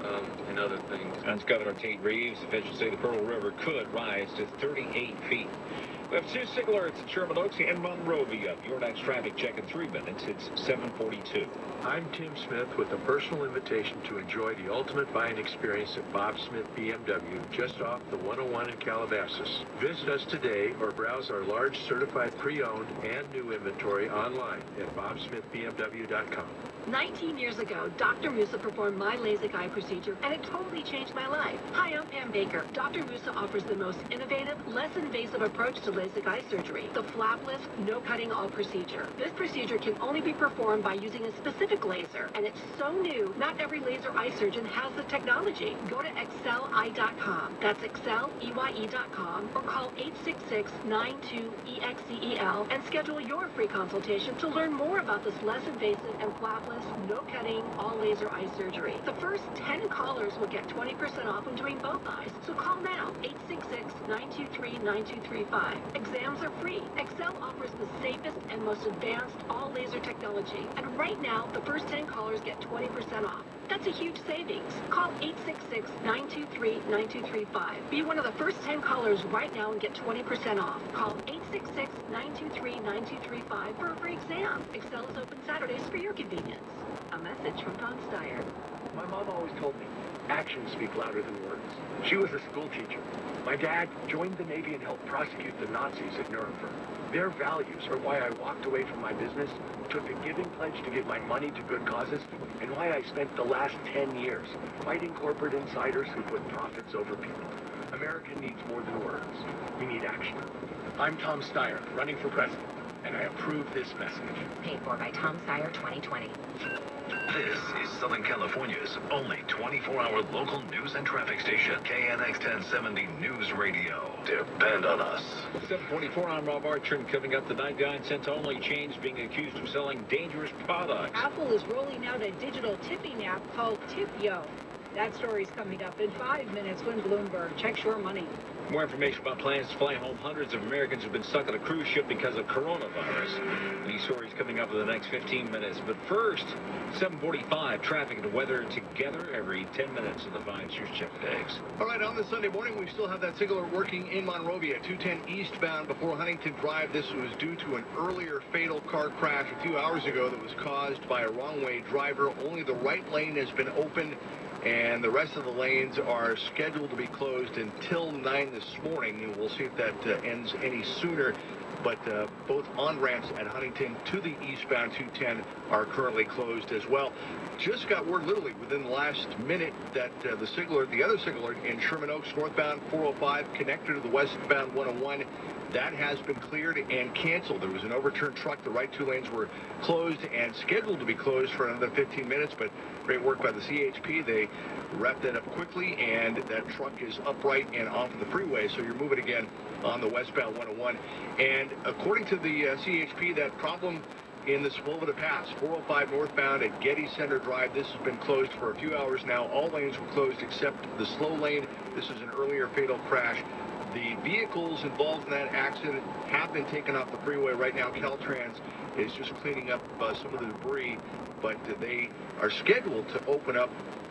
and other things. And Governor Tate Reeves, officials say the Pearl River could rise to 38 feet. We have 2 sick alerts at Sherman Oaks and Monrovia. Your next traffic check in 3 minutes. It's 7:42. I'm Tim Smith with a personal invitation to enjoy the ultimate buying experience at Bob Smith BMW just off the 101 in Calabasas. Visit us today or browse our large certified pre-owned and new inventory online at bobsmithbmw.com. 19 years ago, Dr. Musa performed my LASIK eye procedure, and it totally changed my life. Hi, I'm Pam Baker. Dr. Musa offers the most innovative, less invasive approach to LASIK eye surgery, the flapless, no cutting all procedure. This procedure can only be performed by using a specific laser, and it's so new, not every laser eye surgeon has the technology. Go to exceleye.com. That's exceleye.com, or call 866-92-EXCEL and schedule your free consultation to learn more about this less invasive and flapless, no cutting, all laser eye surgery. The first 10 callers will get 20% off when doing both eyes. So call now, 866-923-9235. Exams are free. Excel offers the safest and most advanced all laser technology. And right now, the first 10 callers get 20% off. That's a huge savings. Call 866-923-9235. Be one of the first 10 callers right now and get 20% off. Call 866-923-9235 for a free exam. Excel is open Saturdays for your convenience. A message from Tom Steyer. My mom always told me, actions speak louder than words. She was a school teacher. My dad joined the Navy and helped prosecute the Nazis at Nuremberg. Their values are why I walked away from my business, took a giving pledge to give my money to good causes, and why I spent the last 10 years fighting corporate insiders who put profits over people. America needs more than words. We need action. I'm Tom Steyer, running for president, and I approve this message. Paid for by Tom Steyer 2020. This is Southern California's only 24-hour local news and traffic station, KNX 1070 News Radio. Depend on us. 7:44, I'm Rob Archer, and coming up, the 99-cent only chains being accused of selling dangerous products. Apple is rolling out a digital tipping app called TipYo. That story's coming up in 5 minutes when Bloomberg checks your money. More information about plans to fly home. Hundreds of Americans have been stuck on a cruise ship because of coronavirus. These stories coming up in the next 15 minutes. But first, 7:45, traffic and weather together every 10 minutes in the 5 Sears Check Tags. All right, on this Sunday morning, we still have that signal working in Monrovia, 210 eastbound before Huntington Drive. This was due to an earlier fatal car crash a few hours ago that was caused by a wrong-way driver. Only the right lane has been opened, and the rest of the lanes are scheduled to be closed until 9 this morning, and we'll see if that ends any sooner. But both on-ramps at Huntington to the eastbound 210 are currently closed as well. Just got word literally within the last minute that the other signal in Sherman Oaks, northbound 405, connected to the westbound 101, that has been cleared and canceled. There was an overturned truck. The right 2 lanes were closed and scheduled to be closed for another 15 minutes, but great work by the CHP. They wrapped that up quickly, and that truck is upright and off the freeway, so you're moving again on the westbound 101. And according to the CHP, that problem in the Sepulveda Pass, 405 northbound at Getty Center Drive, this has been closed for a few hours now. All lanes were closed except the slow lane. This is an earlier fatal crash. The vehicles involved in that accident have been taken off the freeway. Right now, Caltrans is just cleaning up some of the debris, but they are scheduled to open up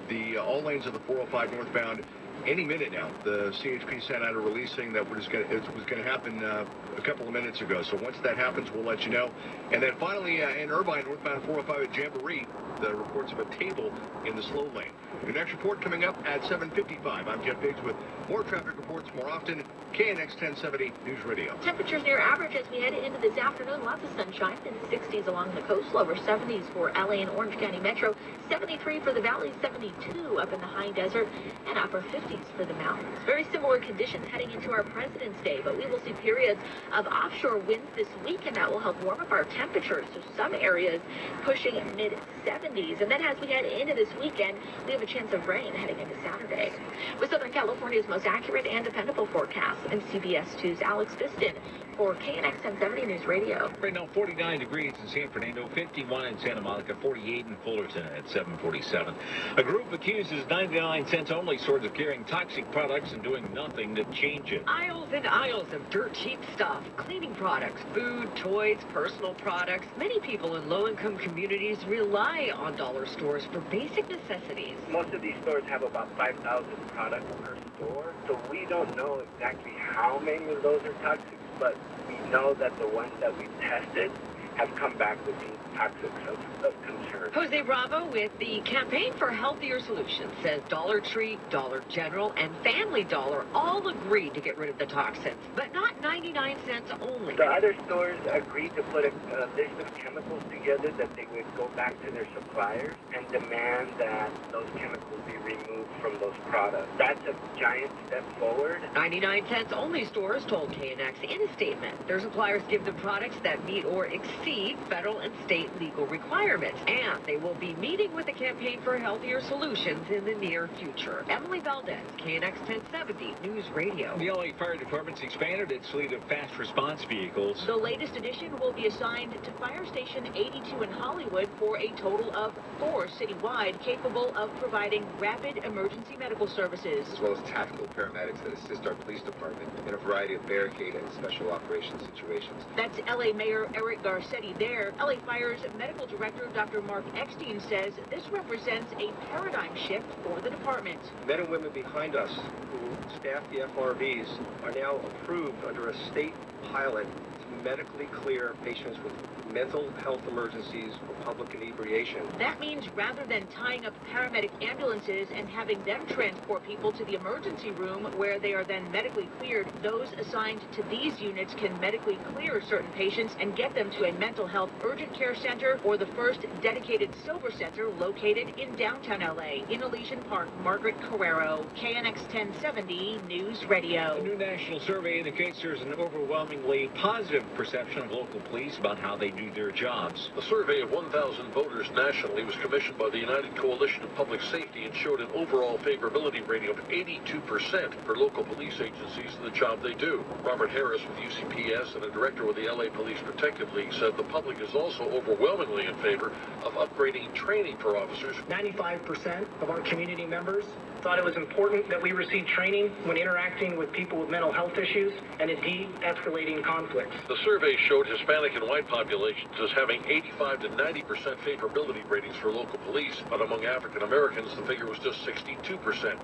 the all lanes of the 405 northbound any minute now. The CHP sent out a release saying that it was going to happen a couple of minutes ago. So once that happens, we'll let you know. And then finally, in Irvine, northbound 405 at Jamboree, the reports of a table in the slow lane. Your next report coming up at 7:55. I'm Jeff Biggs with more traffic reports more often. KNX 1070 News Radio. Temperatures near average as we head into this afternoon. Lots of sunshine in the 60s along the coast. Lower 70s for LA and Orange County Metro. 73 for the valley, 72 up in the high desert, and upper 50s for the mountains. Very similar conditions heading into our President's Day, but we will see periods of offshore winds this week, and that will help warm up our temperatures. So some areas pushing mid-70s. And then as we head into this weekend, we have a chance of rain heading into Saturday. With Southern California's most accurate and dependable forecast, and CBS 2's Alex Biston for KNX 1070 News Radio. Right now, 49 degrees in San Fernando, 51 in Santa Monica, 48 in Fullerton at 7:47. A group accuses 99 cents only stores of carrying toxic products and doing nothing to change it. Aisles and aisles of dirt cheap stuff, cleaning products, food, toys, personal products. Many people in low-income communities rely on dollar stores for basic necessities. Most of these stores have about 5,000 products per store, so we don't know exactly how many of those are toxic, but we know that the ones that we tested have come back with being toxics of concern. Jose Bravo with the Campaign for Healthier Solutions says Dollar Tree, Dollar General, and Family Dollar all agreed to get rid of the toxins, but not 99 cents only. The other stores agreed to put a list of chemicals together that they would go back to their suppliers and demand that those chemicals be removed from those products. That's a giant step forward. 99 cents only stores told KNX in a statement their suppliers give them products that meet or exceed federal and state legal requirements, and they will be meeting with the Campaign for Healthier Solutions in the near future. Emily Valdez, KNX 1070 News Radio. The LA Fire Department's expanded its fleet of fast response vehicles. The latest addition will be assigned to Fire Station 82 in Hollywood for a total of 4 citywide, capable of providing rapid emergency medical services. As well as tactical paramedics that assist our police department in a variety of barricade and special operations situations. That's LA Mayor Eric Garcetti there. LA Fire's medical director, Dr. Mark Eckstein, says this represents a paradigm shift for the department. Men and women behind us who staff the FRVs are now approved under a state pilot to medically clear patients with mental health emergencies or public inebriation. That means rather than tying up paramedic ambulances and having them transport people to the emergency room where they are then medically cleared, those assigned to these units can medically clear certain patients and get them to a mental health urgent care center or the first dedicated sober center located in downtown LA. In Elysian Park, Margaret Carrero, KNX 1070 News Radio. A new national survey indicates there's an overwhelmingly positive perception of local police about how they do their jobs. A survey of 1,000 voters nationally was commissioned by the United Coalition of Public Safety and showed an overall favorability rating of 82% for local police agencies and the job they do. Robert Harris with UCPS and a director with the LA Police Protective League said the public is also overwhelmingly in favor of upgrading training for officers. 95% of our community members thought it was important that we receive training when interacting with people with mental health issues and indeed escalating conflicts. The survey showed Hispanic and white populations as having 85 to 90% favorability ratings for local police, but among African Americans the figure was just 62%.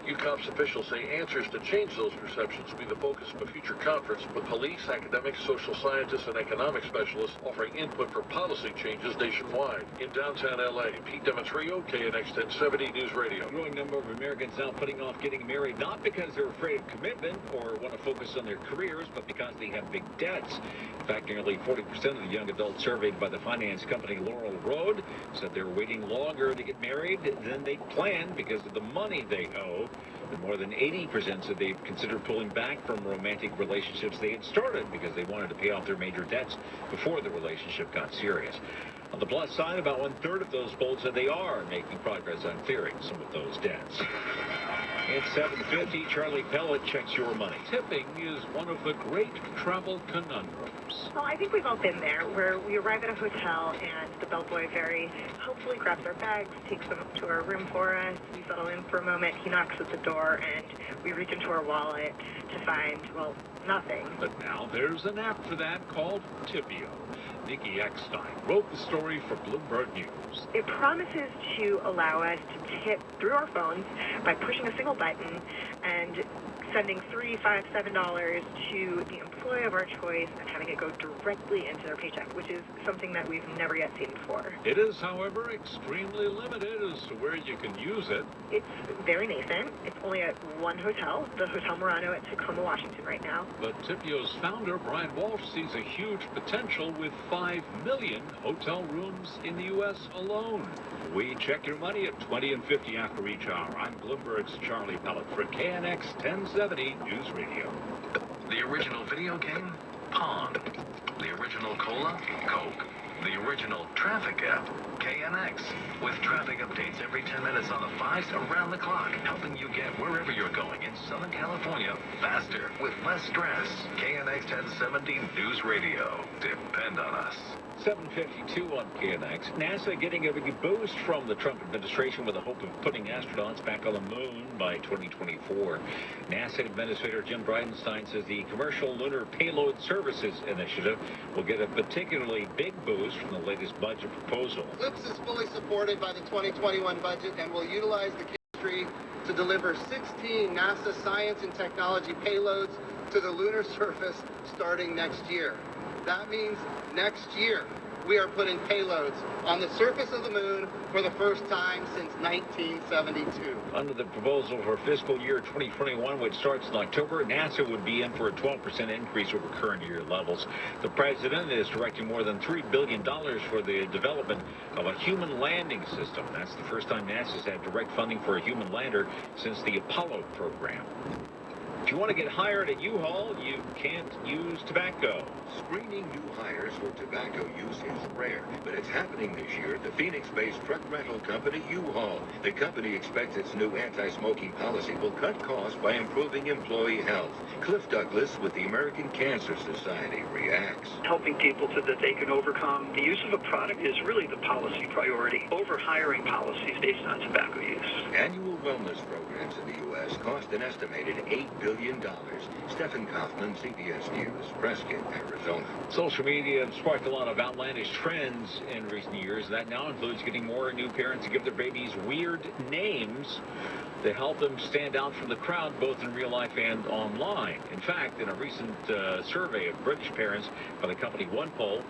UCOPS officials say answers to change those perceptions will be the focus of a future conference with police, academics, social scientists, and economic specialists offering input for policy changes nationwide. In downtown LA, Pete Demetrio, KNX 1070 News Radio. A growing number of Americans now putting off getting married, not because they're afraid of commitment or want to focus on their careers, but because they have big debts. In fact, nearly 40% of the young adults surveyed by the finance company Laurel Road said they're waiting longer to get married than they planned because of the money they owe. And more than 80% said they'd consider pulling back from romantic relationships they had started because they wanted to pay off their major debts before the relationship got serious. On the plus side, about 1/3 of those polled said they are making progress on clearing some of those debts. It's 7:50. Charlie Pellet checks your money. Tipping is one of the great travel conundrums. Well, I think we've all been there, where we arrive at a hotel and the bellboy very helpfully grabs our bags, takes them up to our room for us. We settle in for a moment. He knocks at the door, and we reach into our wallet to find, well, nothing. But now there's an app for that called Tipio. Nikki Eckstein wrote the story for Bloomberg News. It promises to allow us to tip through our phones by pushing a single button and sending $3, $5, $7 to the employee of our choice and having it go directly into their paycheck, which is something that we've never yet seen before. It is, however, extremely limited as to where you can use it. It's very nascent. It's only at one hotel, the Hotel Murano at Tacoma, Washington right now. But Tipio's founder, Brian Walsh, sees a huge potential with 5 million hotel rooms in the U.S. alone. We check your money at 20 and 50 after each hour. I'm Bloomberg's Charlie Pellet for KNX 1070 News Radio. The original video game? Pong. The original cola? Coke. the original traffic app, KNX, with traffic updates every 10 minutes on the 5s around the clock, helping you get wherever you're going in Southern California faster with less stress. KNX 1070 News Radio. Depend on us. 7:52 on KNX. NASA getting a big boost from the Trump administration with the hope of putting astronauts back on the moon by 2024. NASA Administrator Jim Bridenstine says the Commercial Lunar Payload Services Initiative will get a particularly big boost from the latest budget proposal. LIPS is fully supported by the 2021 budget and will utilize the chemistry to deliver 16 NASA science and technology payloads to the lunar surface starting next year. That means next year we are putting payloads on the surface of the moon for the first time since 1972. Under the proposal for fiscal year 2021, which starts in October, NASA would be in for a 12% increase over current year levels. The president is directing more than $3 billion for the development of a human landing system. That's the first time NASA's had direct funding for a human lander since the Apollo program. If you want to get hired at U-Haul, you can't use tobacco. Screening new hires for tobacco use is rare, but it's happening this year at the Phoenix-based truck rental company U-Haul. The company expects its new anti-smoking policy will cut costs by improving employee health. Cliff Douglas with the American Cancer Society reacts. Helping people so that they can overcome the use of a product is really the policy priority over hiring policies based on tobacco use. Annual wellness programs in the U.S. cost an estimated $8 billion. Stephen Kaufman, CBS News, Prescott, Arizona. Social media has sparked a lot of outlandish trends in recent years. That now includes getting more new parents to give their babies weird names to help them stand out from the crowd, both in real life and online. In fact, in a recent survey of British parents by the company OnePoll,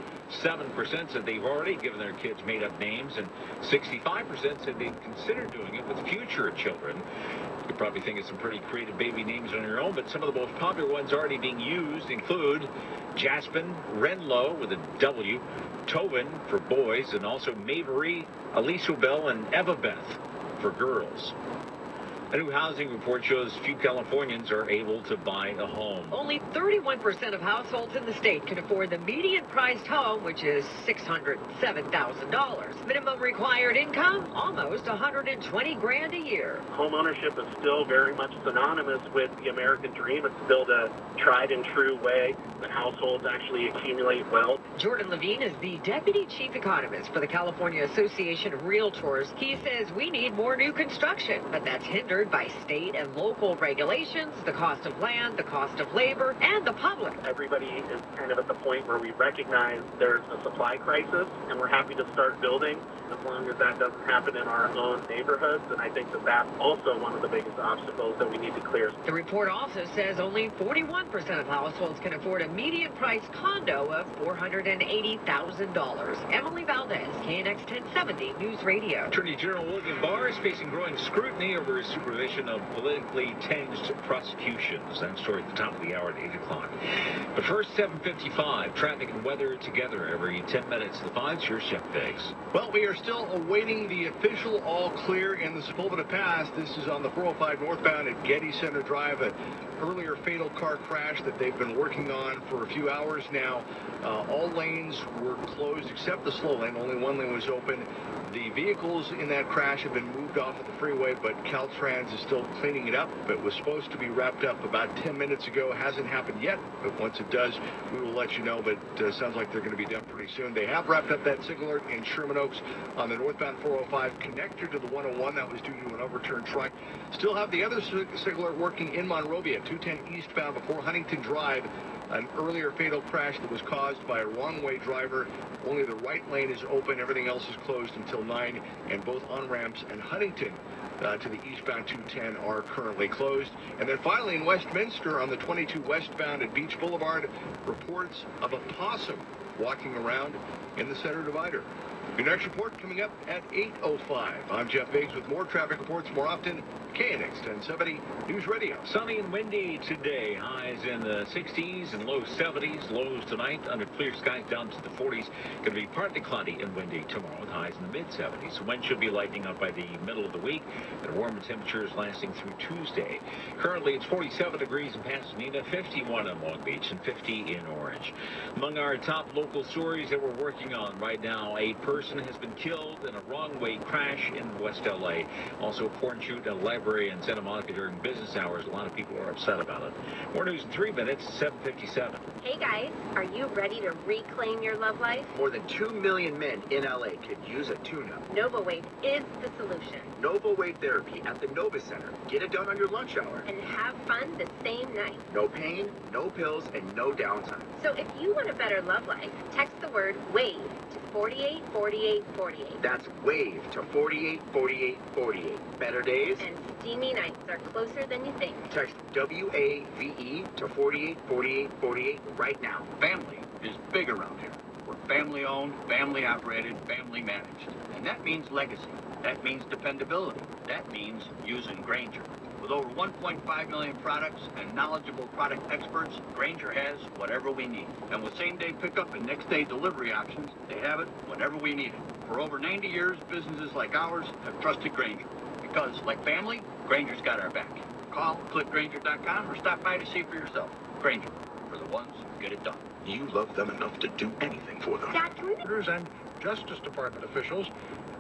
7% said they've already given their kids made-up names, and 65% said they'd consider doing it with future children. You probably think of some pretty creative baby names on your own, but some of the most popular ones already being used include Jaspin, Renlo with a W, Tobin for boys, and also Mavery, Elisabel, and Evabeth for girls. A new housing report shows few Californians are able to buy a home. Only 31% of households in the state can afford the median-priced home, which is $607,000. Minimum required income, almost $120,000 a year. Home ownership is still very much synonymous with the American dream. It's still the tried and true way that households actually accumulate wealth. Jordan Levine is the deputy chief economist for the California Association of Realtors. He says we need more new construction, but that's hindered by state and local regulations, the cost of land, the cost of labor, and the public. Everybody is kind of at the point where we recognize there's a supply crisis, and we're happy to start building as long as that doesn't happen in our own neighborhoods. And I think that that's also one of the biggest obstacles that we need to clear. The report also says only 41% of households can afford a median-priced condo of $480,000. Emily Valdez, KNX 1070 News Radio. Attorney General William Barr is facing growing scrutiny over his supervision of politically tinged prosecutions. That story at the top of the hour at 8 o'clock. But first, 7:55, traffic and weather together every 10 minutes. The 5's your Chef Biggs. Well, we are still awaiting the official all clear in the Sepulveda Pass. This is on the 405 northbound at Getty Center Drive, an earlier fatal car crash that they've been working on for a few hours now. All lanes were closed except the slow lane. Only one lane was open. The vehicles in that crash have been moved off of the freeway, but Caltrans is still cleaning it up. It was supposed to be wrapped up about 10 minutes ago. It hasn't happened yet, but once it does, we will let you know. But it sounds like they're going to be done pretty soon. They have wrapped up that signal alert in Sherman Oaks on the northbound 405 connector to the 101. That was due to an overturned truck. Still have the other signal alert working in Monrovia, 210 eastbound before Huntington Drive. An earlier fatal crash that was caused by a wrong-way driver. Only the right lane is open. Everything else is closed until 9, and both on-ramps and Huntington to the eastbound 210 are currently closed. And then finally in Westminster on the 22 westbound at Beach Boulevard, reports of a possum walking around in the center divider. Your next report coming up at 8:05. I'm Jeff Biggs with more traffic reports more often. KNX 1070 News Radio. Sunny and windy today. Highs in the 60s and low 70s. Lows tonight under clear skies down to the 40s. Going to be partly cloudy and windy tomorrow with highs in the mid-70s. Wind should be lightening up by the middle of the week and warmer temperatures lasting through Tuesday. Currently it's 47 degrees in Pasadena, 51 in Long Beach, and 50 in Orange. Among our top local stories that we're working on right now, a person has been killed in a wrong-way crash in West LA. Also a porn shoot at a library in Santa Monica during business hours. A lot of people are upset about it. More news in 3 minutes, 7:57. Hey guys, are you ready to reclaim your love life? More than 2 million men in LA could use a tune-up. NovaWave is the solution. NovaWave therapy at the Nova Center. Get it done on your lunch hour. And have fun the same night. No pain, no pills, and no downtime. So if you want a better love life, text the word WAVE to 484848. That's WAVE to 484848. Better days and steamy nights are closer than you think. Text WAVE to 484848 right now. Family is big around here. We're family owned, family operated, family managed. And that means legacy. That means dependability. That means using Grainger. With over 1.5 million products and knowledgeable product experts, Grainger has whatever we need. And with same-day pickup and next-day delivery options, they have it whenever we need it. For over 90 years, businesses like ours have trusted Grainger. Because, like family, Grainger's got our back. Call, click Grainger.com, or stop by to see for yourself. Grainger, for the ones who get it done. You love them enough to do anything for them. And Justice Department officials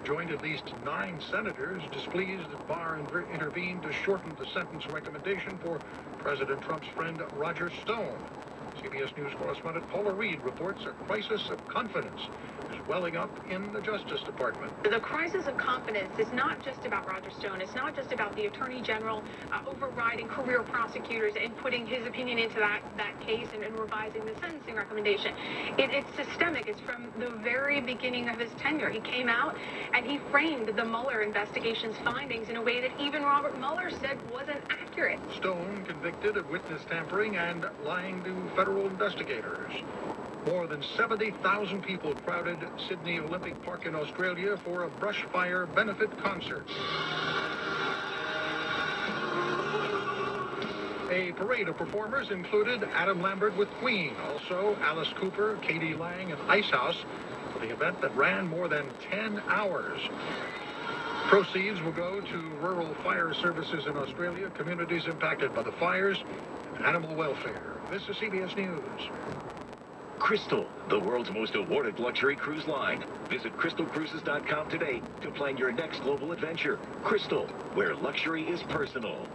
joined at least 9 senators displeased that Barr intervened to shorten the sentence recommendation for President Trump's friend Roger Stone. CBS News correspondent Paula Reed reports a crisis of confidence is welling up in the Justice Department. The crisis of confidence is not just about Roger Stone. It's not just about the Attorney General overriding career prosecutors and putting his opinion into that case and revising the sentencing recommendation. It's systemic. It's from the very beginning of his tenure. He came out and he framed the Mueller investigation's findings in a way that even Robert Mueller said wasn't accurate. Stone convicted of witness tampering and lying to federal investigators. More than 70,000 people crowded Sydney Olympic Park in Australia for a brush fire benefit concert. A parade of performers included Adam Lambert with Queen, also Alice Cooper, Katie Lang, and Icehouse for the event that ran more than 10 hours. Proceeds will go to rural fire services in Australia, communities impacted by the fires, and animal welfare. This is CBS News. Crystal, the world's most awarded luxury cruise line. Visit crystalcruises.com today to plan your next global adventure. Crystal, where luxury is personal.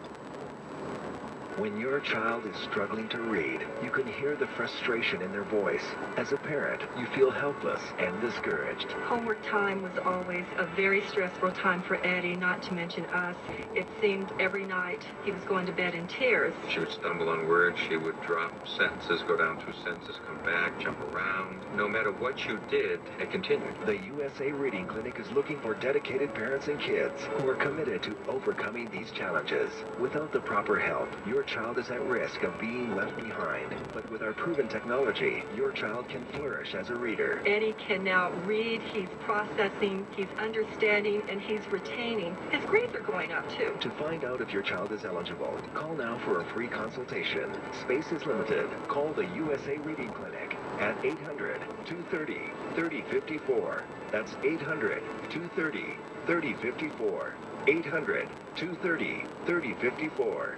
When your child is struggling to read, you can hear the frustration in their voice. As a parent, you feel helpless and discouraged. Homework time was always a very stressful time for Eddie, not to mention us. It seemed every night he was going to bed in tears. She would stumble on words, she would drop sentences, go down 2 sentences, come back, jump around. No matter what you did, it continued. The USA Reading Clinic is looking for dedicated parents and kids who are committed to overcoming these challenges. Without the proper help, your child is at risk of being left behind. But with our proven technology, your child can flourish as a reader. Eddie can now read, he's processing, he's understanding, and he's retaining. His grades are going up, too. To find out if your child is eligible, call now for a free consultation. Space is limited. Call the USA Reading Clinic at 800-230-3054. That's 800-230-3054. 800-230-3054.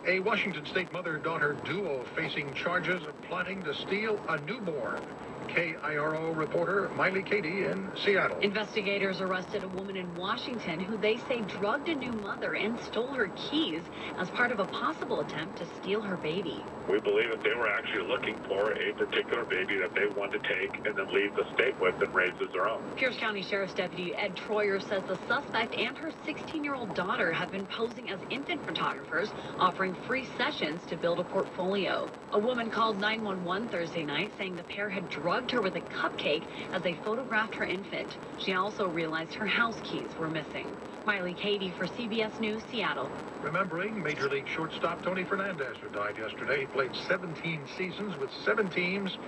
A Washington State mother-daughter duo facing charges of plotting to steal a newborn. KIRO reporter Miley Katie in Seattle. Investigators arrested a woman in Washington who they say drugged a new mother and stole her keys as part of a possible attempt to steal her baby. We believe that they were actually looking for a particular baby that they wanted to take and then leave the state with and raise as their own. Pierce County Sheriff's Deputy Ed Troyer says the suspect and her 16-year-old daughter have been posing as infant photographers, offering free sessions to build a portfolio. A woman called 911 Thursday night saying the pair had drugged her with a cupcake as they photographed her infant. She also realized her house keys were missing. Miley Katie for CBS News, Seattle. Remembering Major League shortstop Tony Fernandez, who died yesterday. He played 17 seasons with 7 teams,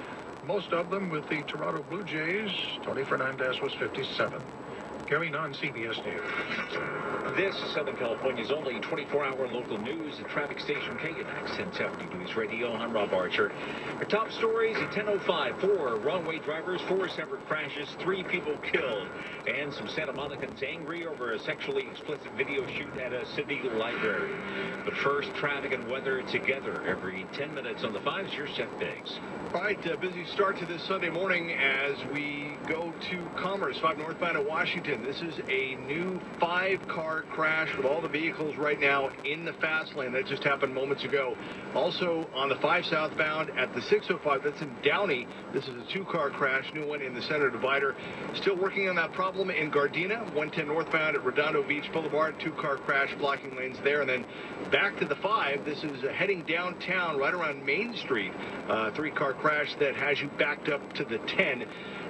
most of them with the Toronto Blue Jays. Tony Fernandez was 57. Gary Nunn, CBS News. This is Southern California's only 24-hour local news and traffic station KNX 1070 News Radio. I'm Rob Archer. Our top stories at 10:05. 4 wrong-way drivers, 4 separate crashes, 3 people killed, and some Santa Monicans angry over a sexually explicit video shoot at a city library. But first, traffic and weather together every 10 minutes on the 5s. Here's Jeff Biggs. All right, busy start to this Sunday morning as we go to Commerce, 5 northbound at Washington. This is a new 5-car crash with all the vehicles right now in the fast lane. That just happened moments ago. Also on the 5 southbound at the 605, that's in Downey. This is a 2-car crash, new one in the center divider. Still working on that problem in Gardena, 110 northbound at Redondo Beach Boulevard, 2-car crash blocking lanes there. And then back to the 5, this is heading downtown right around Main Street. 3-car crash that has you backed up to the 10.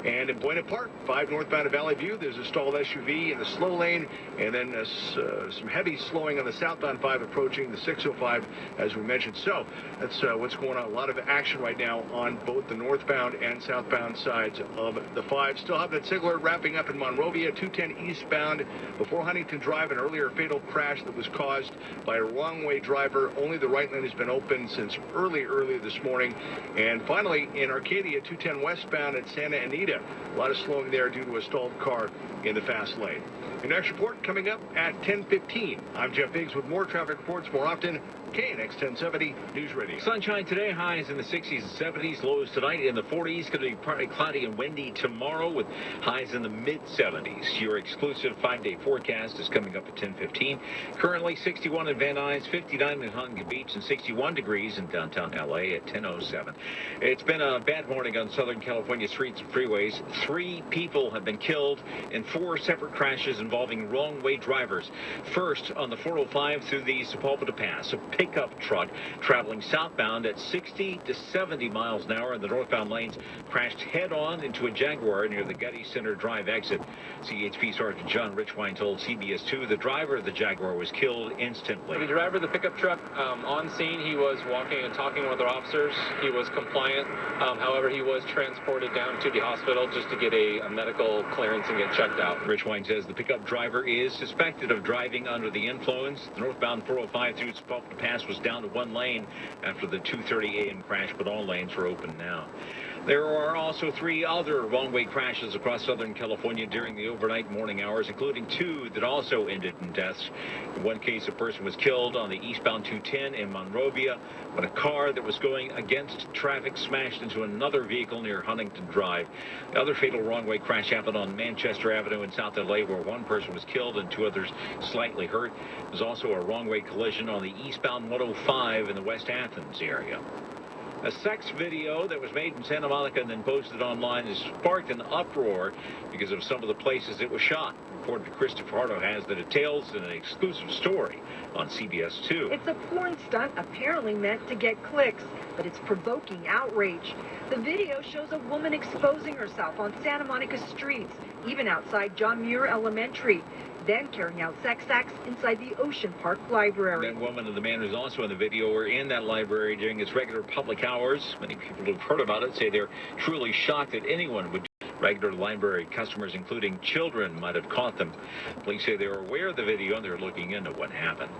And in Buena Park, 5 northbound at Valley View, there's a stalled SUV in the slow lane, and then some heavy slowing on the southbound 5 approaching the 605, as we mentioned. So that's what's going on. A lot of action right now on both the northbound and southbound sides of the 5. Still have that signal wrapping up in Monrovia, 210 eastbound before Huntington Drive, an earlier fatal crash that was caused by a wrong-way driver. Only the right lane has been open since early this morning. And finally, in Arcadia, 210 westbound at Santa Anita, a lot of slowing there due to a stalled car in the fast lane. Your next report coming up at 10:15. I'm Jeff Biggs with more traffic reports more often. KNX 1070 News Radio. Sunshine today, highs in the 60s and 70s, lows tonight in the 40s. Going to be partly cloudy and windy tomorrow with highs in the mid-70s. Your exclusive 5-day forecast is coming up at 10:15. Currently 61 in Van Nuys, 59 in Huntington Beach, and 61 degrees in downtown LA at 10:07. It's been a bad morning on Southern California streets and freeways. 3 people have been killed in 4 separate crashes involving wrong-way drivers. First, on the 405 through the Sepulveda Pass, a pickup truck traveling southbound at 60 to 70 miles an hour in the northbound lanes crashed head-on into a Jaguar near the Getty Center Drive exit. CHP Sergeant John Richwine told CBS 2 the driver of the Jaguar was killed instantly. The driver of the pickup truck, on scene, he was walking and talking with other officers. He was compliant. However, he was transported down to the hospital just to get a medical clearance and get checked out. Richwine says the pickup driver is suspected of driving under the influence. The northbound 405 through Sepulveda Pass was down to 1 lane after the 2:30 a.m. crash, but all lanes are open now. There are also 3 other wrong-way crashes across Southern California during the overnight morning hours, including 2 that also ended in deaths. In one case, a person was killed on the eastbound 210 in Monrovia when a car that was going against traffic smashed into another vehicle near Huntington Drive. The other fatal wrong-way crash happened on Manchester Avenue in South LA, where 1 person was killed and 2 others slightly hurt. There's also a wrong-way collision on the eastbound 105 in the West Athens area. A sex video that was made in Santa Monica and then posted online has sparked an uproar because of some of the places it was shot. Reporter Christopher Hardo has the details in an exclusive story on CBS 2. It's a porn stunt apparently meant to get clicks, but it's provoking outrage. The video shows a woman exposing herself on Santa Monica streets, even outside John Muir Elementary, then carrying out sex acts inside the Ocean Park Library. That woman and the man who's also in the video were in that library during its regular public hours. Many people who've heard about it say they're truly shocked that anyone would. Regular library customers, including children, might have caught them. Police say they were aware of the video and they're looking into what happened.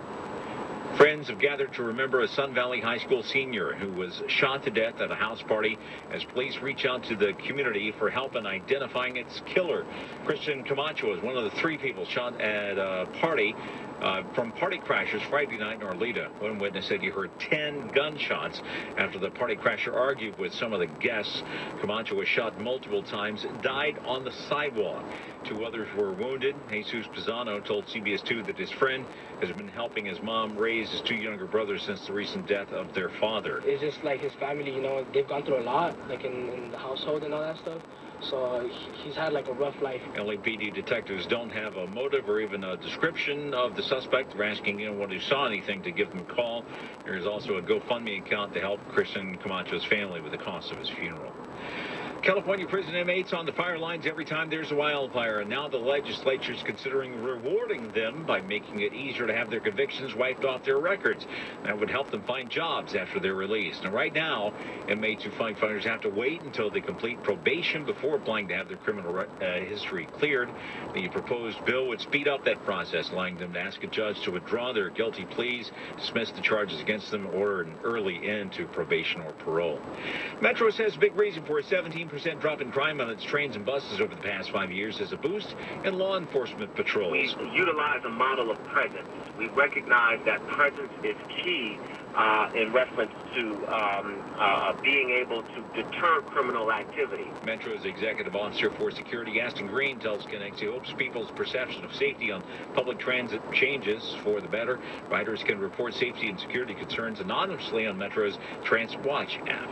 Friends have gathered to remember a Sun Valley High School senior who was shot to death at a house party as police reach out to the community for help in identifying its killer. Christian Camacho is one of the 3 people shot at a party from party crashers Friday night in Arleta. One witness said he heard 10 gunshots after the party crasher argued with some of the guests. Camacho was shot multiple times, died on the sidewalk. 2 others were wounded. Jesus Pisano told CBS 2 that his friend has been helping his mom raise his 2 younger brothers since the recent death of their father. It's just like his family, you know, they've gone through a lot, like in the household and all that stuff. So he's had like a rough life. LAPD detectives don't have a motive or even a description of the suspect. They're asking anyone who saw anything to give them a call. There is also a GoFundMe account to help Christian Camacho's family with the cost of his funeral. California prison inmates on the fire lines every time there's a wildfire, and now the legislature is considering rewarding them by making it easier to have their convictions wiped off their records. That would help them find jobs after they're released. Now, right now, inmates who find fires have to wait until they complete probation before applying to have their criminal history cleared. The proposed bill would speed up that process, allowing them to ask a judge to withdraw their guilty pleas, dismiss the charges against them, or an early end to probation or parole. Metro says a big reason for a 17% drop in crime on its trains and buses over the past 5 years is a boost in law enforcement patrols. We utilize a model of presence. We recognize that presence is key in reference to being able to deter criminal activity. Metro's executive officer for security, Aston Green, tells Connect he hopes people's perception of safety on public transit changes for the better. Riders can report safety and security concerns anonymously on Metro's Transit Watch app.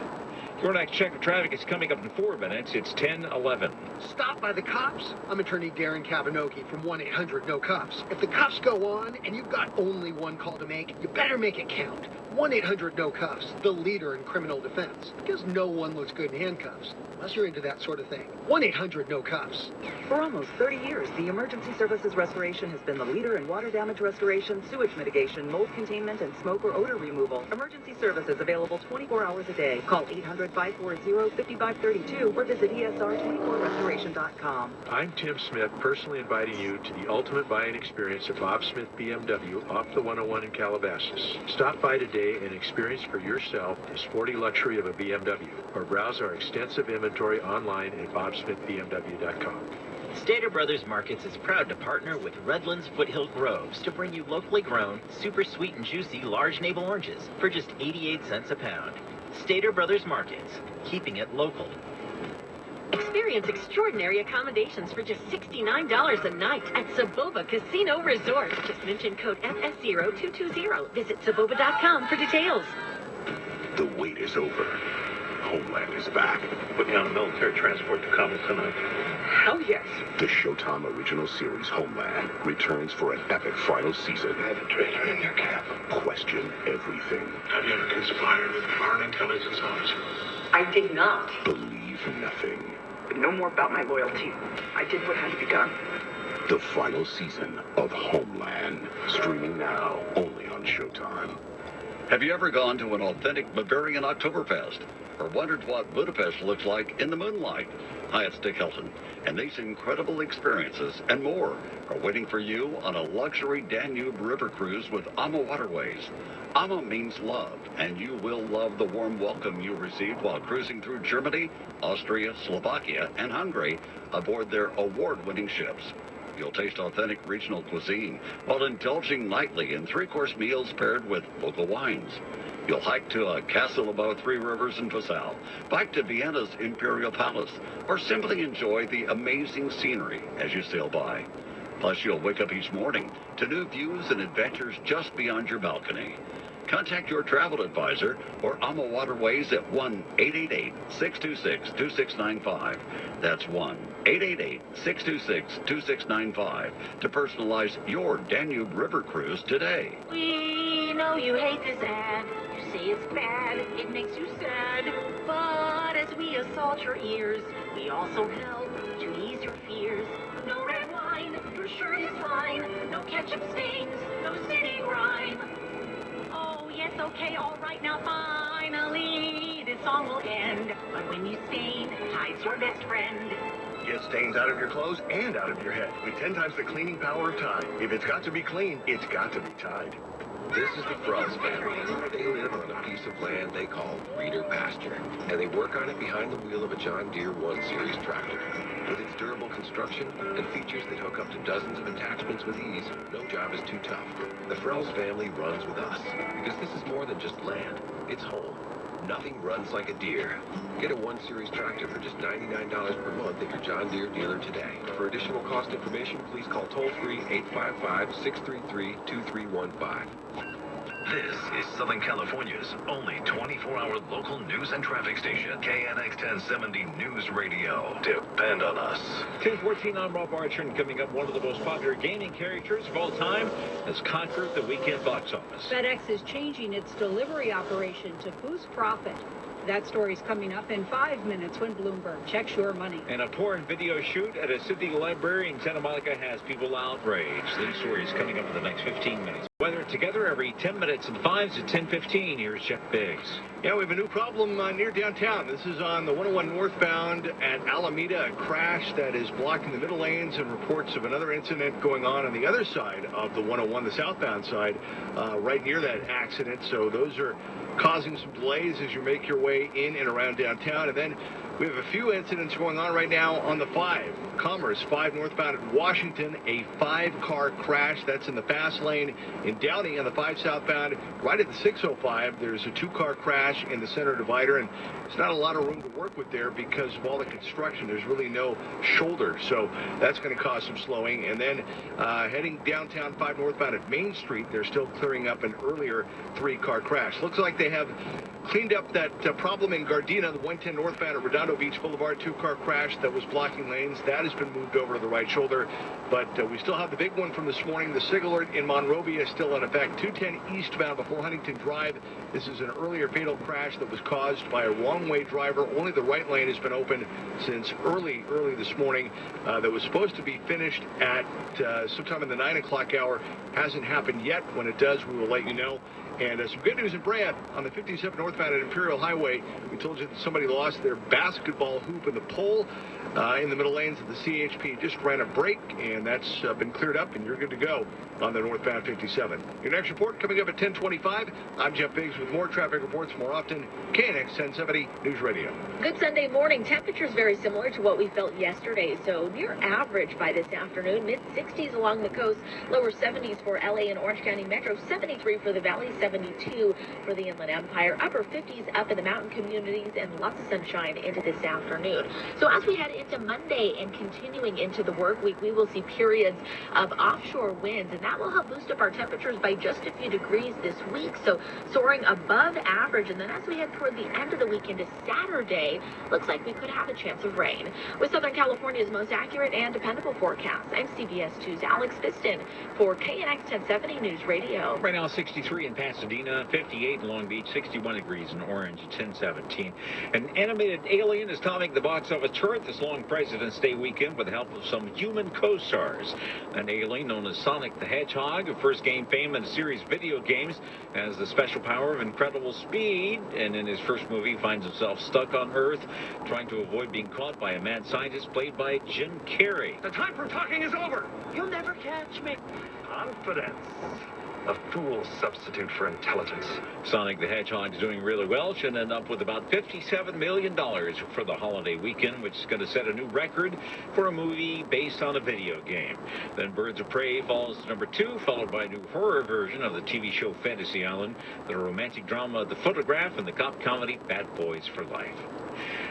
Your next check of traffic is coming up in 4 minutes. It's 10:11. Stop by the cops. I'm attorney Darren Kavanoki from 1-800-NO-COPS. If the cops go on and you've got only one call to make, you better make it count. 1-800-NO-COPS, the leader in criminal defense. Because no one looks good in handcuffs, unless you're into that sort of thing. 1-800-NO-COPS. For almost 30 years, the Emergency Services Restoration has been the leader in water damage restoration, sewage mitigation, mold containment, and smoke or odor removal. Emergency services available 24 hours a day. Call 800-540-5532 or visit ESR24restoration.com. I'm Tim Smith, personally inviting you to the ultimate buying experience at Bob Smith BMW off the 101 in Calabasas. Stop by today and experience for yourself the sporty luxury of a BMW, or browse our extensive inventory online at bobsmithbmw.com. Stater Brothers Markets is proud to partner with Redlands Foothill Groves to bring you locally grown, super sweet and juicy large navel oranges for just 88 cents a pound. Stater Brothers Markets, keeping it local. Experience extraordinary accommodations for just $69 a night at Sabova Casino Resort. Just mention code FS0220. Visit Sabova.com for details. The wait is over. Homeland is back. Putting on a military transport to Kabul tonight. Hell yes. The Showtime original series Homeland returns for an epic final season. I have a traitor in your camp. Question everything. Have you ever conspired with a foreign intelligence officer? I did not. Believe nothing. No more about my loyalty. I did what had to be done. The final season of Homeland. Streaming now, only on Showtime. Have you ever gone to an authentic Bavarian Oktoberfest? Or wondered what Budapest looks like in the moonlight? Hi, it's Dick Hilton. And these incredible experiences and more are waiting for you on a luxury Danube river cruise with AMA Waterways. AMA means love, and you will love the warm welcome you received while cruising through Germany, Austria, Slovakia, and Hungary aboard their award-winning ships. You'll taste authentic regional cuisine while indulging nightly in three-course meals paired with local wines. You'll hike to a castle above three rivers in Passau, bike to Vienna's Imperial Palace, or simply enjoy the amazing scenery as you sail by. Plus, you'll wake up each morning to new views and adventures just beyond your balcony. Contact your travel advisor or AMA Waterways at 1-888-626-2695. That's 1-888-626-2695 to personalize your Danube River cruise today. We know you hate this ad. You say it's bad. It makes you sad. But as we assault your ears, we also help to ease your fears. No red wine, your shirt is fine. No ketchup stains, no city grime. Oh, yes, okay, all right, now finally, this song will end. But when you stain, Tide's your best friend. Get stains out of your clothes and out of your head with 10 times the cleaning power of Tide. If it's got to be clean, it's got to be Tide. This is the Frells family. They live on a piece of land they call Reeder Pasture, and they work on it behind the wheel of a John Deere 1 Series tractor. With its durable construction and features that hook up to dozens of attachments with ease, no job is too tough. The Frells family runs with us, because this is more than just land. It's home. Nothing runs like a Deere. Get a 1 Series tractor for just $99 per month at your John Deere dealer today. For additional cost information, please call toll-free 855-633-2315. This is Southern California's only 24-hour local news and traffic station, KNX 1070 News Radio. Depend on us. 10:14, I'm Rob Archer, and coming up, one of the most popular gaming characters of all time has conquered the weekend box office. FedEx is changing its delivery operation to boost profit. That story's coming up in 5 minutes when Bloomberg checks your money. And a porn video shoot at a city library in Santa Monica has people outraged. These stories coming up in the next 15 minutes. Weather together every 10 minutes and 5s at 10:15. Here's Jeff Biggs. Yeah, we have a new problem near downtown. This is on the 101 northbound at Alameda, a crash that is blocking the middle lanes, and reports of another incident going on the other side of the 101, the southbound side, right near that accident. So those are causing some delays as you make your way in and around downtown. And then we have a few incidents going on right now on the 5. Commerce 5 northbound at Washington, a 5-car crash. That's in the fast lane. In Downey on the 5 southbound, right at the 605, there's a 2-car crash in the center divider, and there's not a lot of room to work with there because of all the construction. There's really no shoulder, so that's going to cause some slowing. And then heading downtown 5 northbound at Main Street, they're still clearing up an earlier 3-car crash. Looks like they have cleaned up that problem in Gardena, the 110 northbound at Redondo Beach Boulevard, 2-car crash that was blocking lanes. That has been moved over to the right shoulder, but we still have the big one from this morning. The SIG alert in Monrovia is still in effect. 210 eastbound before Huntington Drive. This is an earlier fatal crash that was caused by a wrong-way driver. Only the right lane has been open since early this morning. That was supposed to be finished at sometime in the 9 o'clock hour. Hasn't happened yet. When it does, we will let you know. And some good news in Brea on the 57 northbound at Imperial Highway. We told you that somebody lost their basketball hoop in the pole in the middle lanes of the CHP. Just ran a break, and that's been cleared up, and you're good to go on the northbound 57. Your next report coming up at 10:25. I'm Jeff Biggs with more traffic reports more often. KNX 1070 News Radio. Good Sunday morning. Temperatures very similar to what we felt yesterday, so near average by this afternoon. Mid-60s along the coast, lower 70s for LA and Orange County Metro, 73 for the Valley, 72 for the Inland Empire, upper 50s up in the mountain communities, and lots of sunshine into this afternoon. So as we head into Monday and continuing into the work week, we will see periods of offshore winds, and that will help boost up our temperatures by just a few degrees this week. So soaring above average, and then as we head toward the end of the week into Saturday, looks like we could have a chance of rain. With Southern California's most accurate and dependable forecast, I'm CBS 2's Alex Fiston for KNX 1070 News Radio. Right now, 63 in Pasadena, 58 in Long Beach, 61 degrees in Orange at 10:17. An animated alien is topping the box office chart this long President's Day weekend with the help of some human co-stars. An alien known as Sonic the Hedgehog, of first game fame in a series of video games, has the special power of incredible speed, and in his first movie finds himself stuck on Earth trying to avoid being caught by a mad scientist played by Jim Carrey. The time for talking is over. You'll never catch me. Confidence. A fool's substitute for intelligence. Sonic the Hedgehog is doing really well. Should end up with about $57 million for the holiday weekend, which is going to set a new record for a movie based on a video game. Then Birds of Prey falls to number 2, followed by a new horror version of the TV show Fantasy Island, the romantic drama The Photograph, and the cop comedy Bad Boys for Life.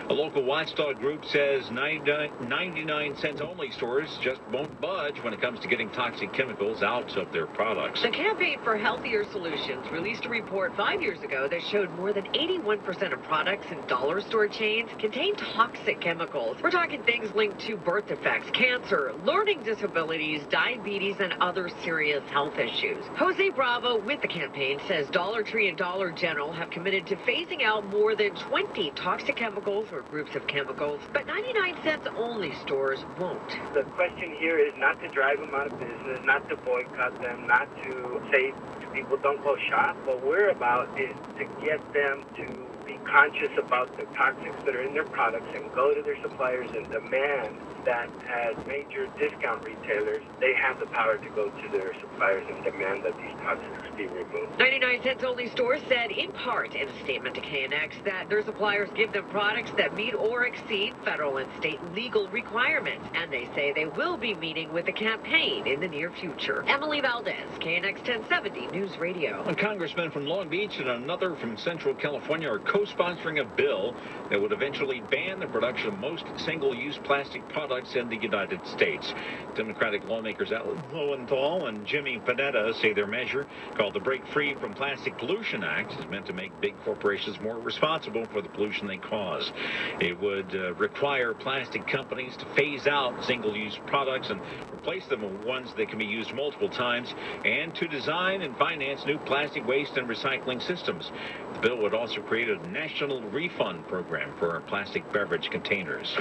A local watchdog group says 99 cents only stores just won't budge when it comes to getting toxic chemicals out of their products. The Campaign for Healthier Solutions released a report 5 years ago that showed more than 81% of products in dollar store chains contain toxic chemicals. We're talking things linked to birth defects, cancer, learning disabilities, diabetes, and other serious health issues. Jose Bravo with the campaign says Dollar Tree and Dollar General have committed to phasing out more than 20 toxic chemicals or groups of chemicals, but 99 cents only stores won't. The question here is not to drive them out of business, not to boycott them, not to say to people don't go shop. What we're about is to get them to be conscious about the toxics that are in their products and go to their suppliers and demand that as major discount retailers, they have the power to go to their suppliers and demand that these toxics be removed. 99 cents only stores said in part in a statement to KNX that their suppliers give them products that meet or exceed federal and state legal requirements, and they say they will be meeting with the campaign in the near future. Emily Valdez, KNX 1070 News Radio. A congressman from Long Beach and another from Central California are co-sponsoring a bill that would eventually ban the production of most single-use plastic products in the United States. Democratic lawmakers Alan Lowenthal and Jimmy Panetta say their measure, called the Break Free from Plastic Pollution Act, is meant to make big corporations more responsible for the pollution they cause. It would require plastic companies to phase out single-use products and replace them with ones that can be used multiple times, and to design and finance new plastic waste and recycling systems. The bill would also create a national refund program for plastic beverage containers.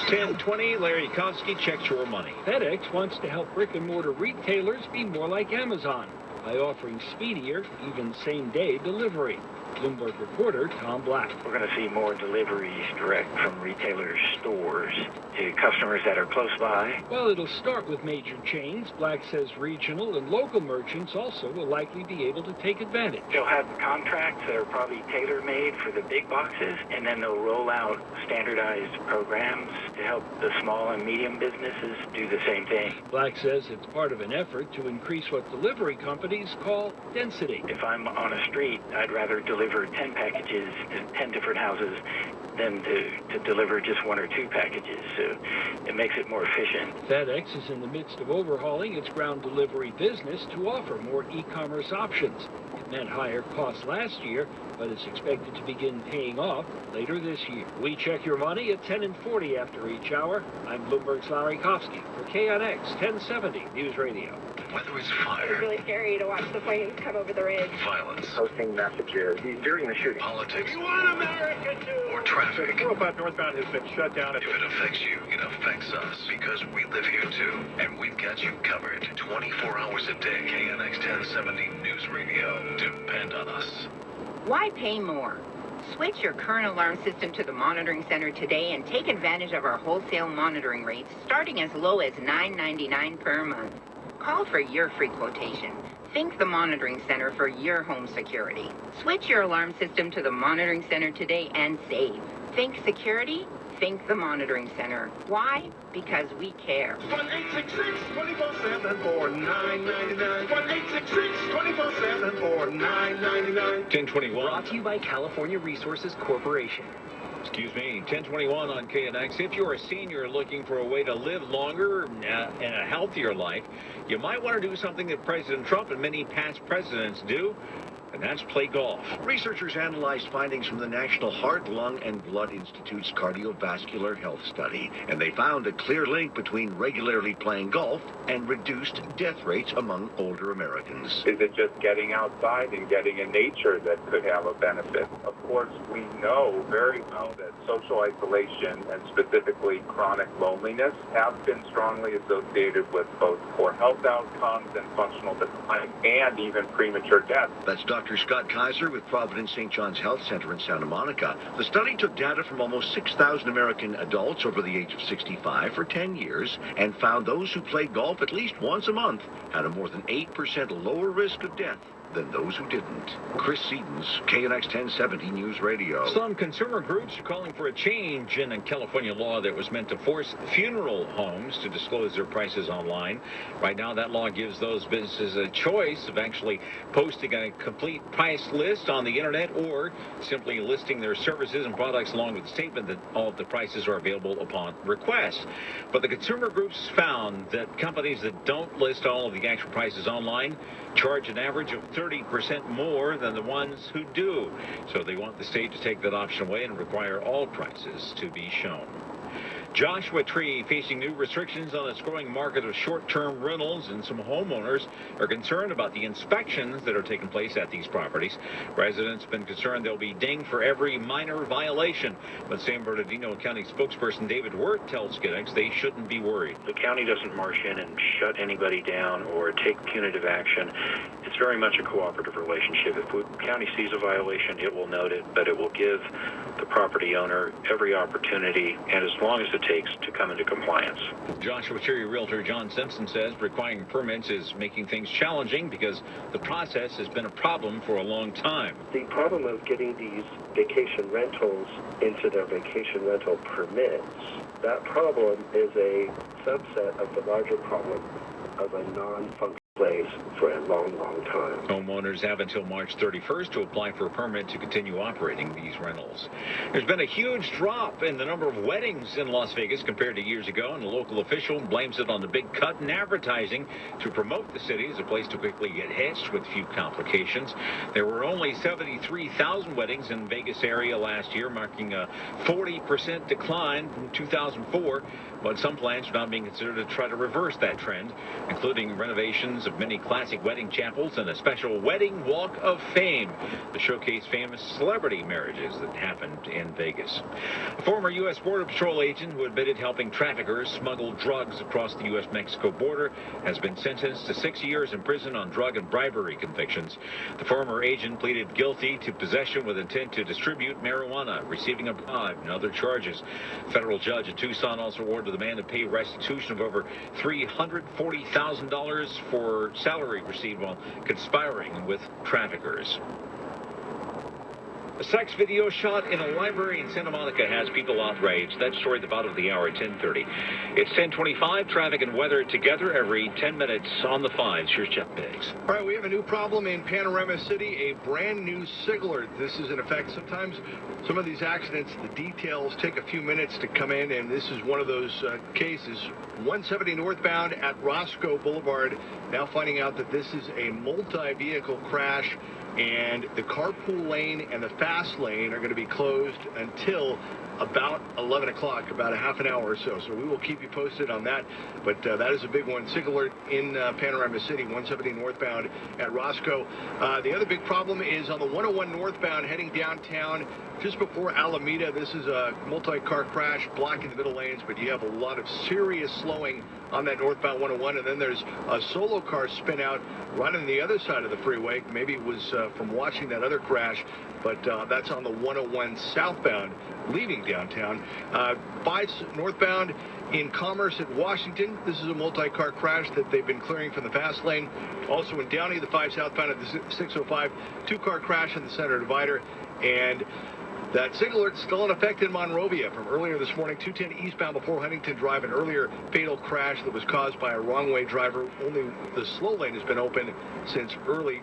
10:20, Larry Kofsky checks your money. FedEx wants to help brick-and-mortar retailers be more like Amazon by offering speedier, even same-day delivery. Bloomberg reporter Tom Black. We're going to see more deliveries direct from retailers' stores to customers that are close by. Well, it'll start with major chains. Black says regional and local merchants also will likely be able to take advantage. They'll have contracts that are probably tailor-made for the big boxes, and then they'll roll out standardized programs to help the small and medium businesses do the same thing. Black says it's part of an effort to increase what delivery companies call density. If I'm on a street, I'd rather deliver 10 packages to 10 different houses than to deliver just 1 or 2 packages. So it makes it more efficient. FedEx is in the midst of overhauling its ground delivery business to offer more e-commerce options. It meant higher costs last year, but it's expected to begin paying off later this year. We check your money at 10:40 after each hour. I'm Bloomberg's Larry Kofsky for KNX 1070 News Radio. Whether it's fire, It's really scary to watch the planes come over the ridge. violence, Posting messages during the shooting. politics, You want America to... or traffic, Robot northbound has been shut down. if it affects you, it affects us because we live here too, and we've got you covered 24 hours a day. KNX 1070 News Radio. Depend on us. Why pay more? Switch your current alarm system to the monitoring center today and take advantage of our wholesale monitoring rates starting as low as $9.99 per month. Call for your free quotation. Think the monitoring center for your home security. Switch your alarm system to the monitoring center today and save. Think security? Think the monitoring center. Why? Because we care. 1-866-24-7 for $9.99. 1-866-24-7 for $9.99. 10:21. Brought to you by California Resources Corporation. Excuse me, 10:21 on KNX. If you're a senior looking for a way to live longer and a healthier life, you might want to do something that President Trump and many past presidents do, and that's play golf. Researchers analyzed findings from the National Heart, Lung, and Blood Institute's cardiovascular health study, and they found a clear link between regularly playing golf and reduced death rates among older Americans. Is it just getting outside and getting in nature that could have a benefit? Of course, we know very well that social isolation and specifically chronic loneliness have been strongly associated with both poor health outcomes and functional decline and even premature death. That's Dr. Scott Kaiser with Providence St. John's Health Center in Santa Monica. The study took data from almost 6,000 American adults over the age of 65 for 10 years and found those who played golf at least once a month had a more than 8% lower risk of death than those who didn't. Chris Seaton's KNX 1070 News Radio. Some consumer groups are calling for a change in a California law that was meant to force funeral homes to disclose their prices online. Right now, that law gives those businesses a choice of actually posting a complete price list on the internet or simply listing their services and products along with a statement that all of the prices are available upon request. But the consumer groups found that companies that don't list all of the actual prices online charge an average of 30% more than the ones who do. So they want the state to take that option away and require all prices to be shown. Joshua Tree facing new restrictions on its growing market of short-term rentals, and some homeowners are concerned about the inspections that are taking place at these properties. Residents have been concerned they'll be dinged for every minor violation, but San Bernardino County spokesperson David Wirt tells KNX they shouldn't be worried. The county doesn't march in and shut anybody down or take punitive action. It's very much a cooperative relationship. If the county sees a violation, it will note it, but it will give the property owner every opportunity, and as long as it takes, to come into compliance. Joshua Tree realtor John Simpson says requiring permits is making things challenging because the process has been a problem for a long time. The problem of getting these vacation rentals into their vacation rental permits, that problem is a subset of the larger problem of a non-functional place for a long, long time. Homeowners have until March 31st to apply for a permit to continue operating these rentals. There's been a huge drop in the number of weddings in Las Vegas compared to years ago, and a local official blames it on the big cut in advertising to promote the city as a place to quickly get hitched with few complications. There were only 73,000 weddings in the Vegas area last year, marking a 40% decline from 2004, but some plans are now being considered to try to reverse that trend, including renovations of many classic wedding wedding chapels, and a special wedding walk of fame to showcase famous celebrity marriages that happened in Vegas. A former U.S. Border Patrol agent who admitted helping traffickers smuggle drugs across the U.S.-Mexico border has been sentenced to 6 years in prison on drug and bribery convictions. The former agent pleaded guilty to possession with intent to distribute marijuana, receiving a bribe, and other charges. A federal judge in Tucson also ordered the man to pay restitution of over $340,000 for salary received while conspiring with traffickers. A sex video shot in a library in Santa Monica has people outraged. That story at the bottom of the hour at 10:30. It's 10:25. Traffic and weather together every 10 minutes on the 5s. Here's Jeff Biggs. All right, we have a new problem in Panorama City, a brand new signal alert. This is in effect. Sometimes some of these accidents, the details take a few minutes to come in, and this is one of those cases. 170 northbound at Roscoe Boulevard. Now finding out that this is a multi-vehicle crash, and the carpool lane and the fast lane are going to be closed until about 11 o'clock, about a half an hour or so. So we will keep you posted on that. But that is a big one. Signal alert in Panorama City, 170 northbound at Roscoe. The other big problem is on the 101 northbound heading downtown just before Alameda. This is a multi-car crash blocking the middle lanes, but you have a lot of serious slowing on that northbound 101. And then there's a solo car spin out right on the other side of the freeway. Maybe it was from watching that other crash, but that's on the 101 southbound leaving downtown. 5 northbound in Commerce at Washington. This is a multi-car crash that they've been clearing from the fast lane. Also in Downey, the 5 southbound at the 605, 2-car crash in the center divider. And that signal alert is still in effect in Monrovia from earlier this morning. 210 eastbound before Huntington Drive, an earlier fatal crash that was caused by a wrong-way driver. Only the slow lane has been open since early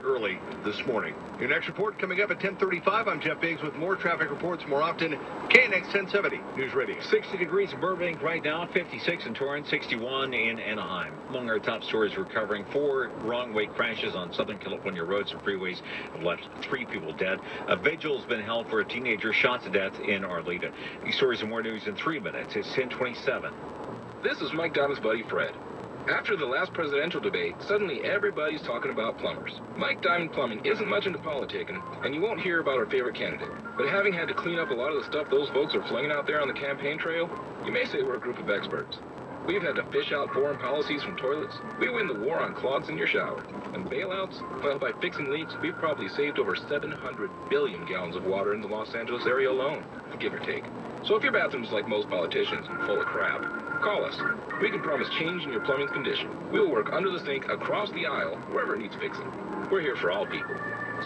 this morning. Your next report coming up at 10:35. I'm Jeff Biggs with more traffic reports more often. KNX 1070 News Radio. 60 degrees in Burbank right now, 56 in Torrance, 61 in Anaheim. Among our top stories, recovering 4 wrong-way crashes on Southern California roads and freeways have left 3 people dead. A vigil has been held for a teenager shot to death in Arleta. These stories and more news in 3 minutes. It's 10:27. This is Mike Diamond's buddy Fred. After the last presidential debate, suddenly everybody's talking about plumbers. Mike Diamond Plumbing isn't much into politicking, and you won't hear about our favorite candidate. But having had to clean up a lot of the stuff those folks are flinging out there on the campaign trail, you may say we're a group of experts. We've had to fish out foreign policies from toilets. We win the war on clogs in your shower. And bailouts? Well, by fixing leaks, we've probably saved over 700 billion gallons of water in the Los Angeles area alone, give or take. So if your bathroom's like most politicians and full of crap, call us. We can promise change in your plumbing condition. We'll work under the sink, across the aisle, wherever it needs fixing. We're here for all people.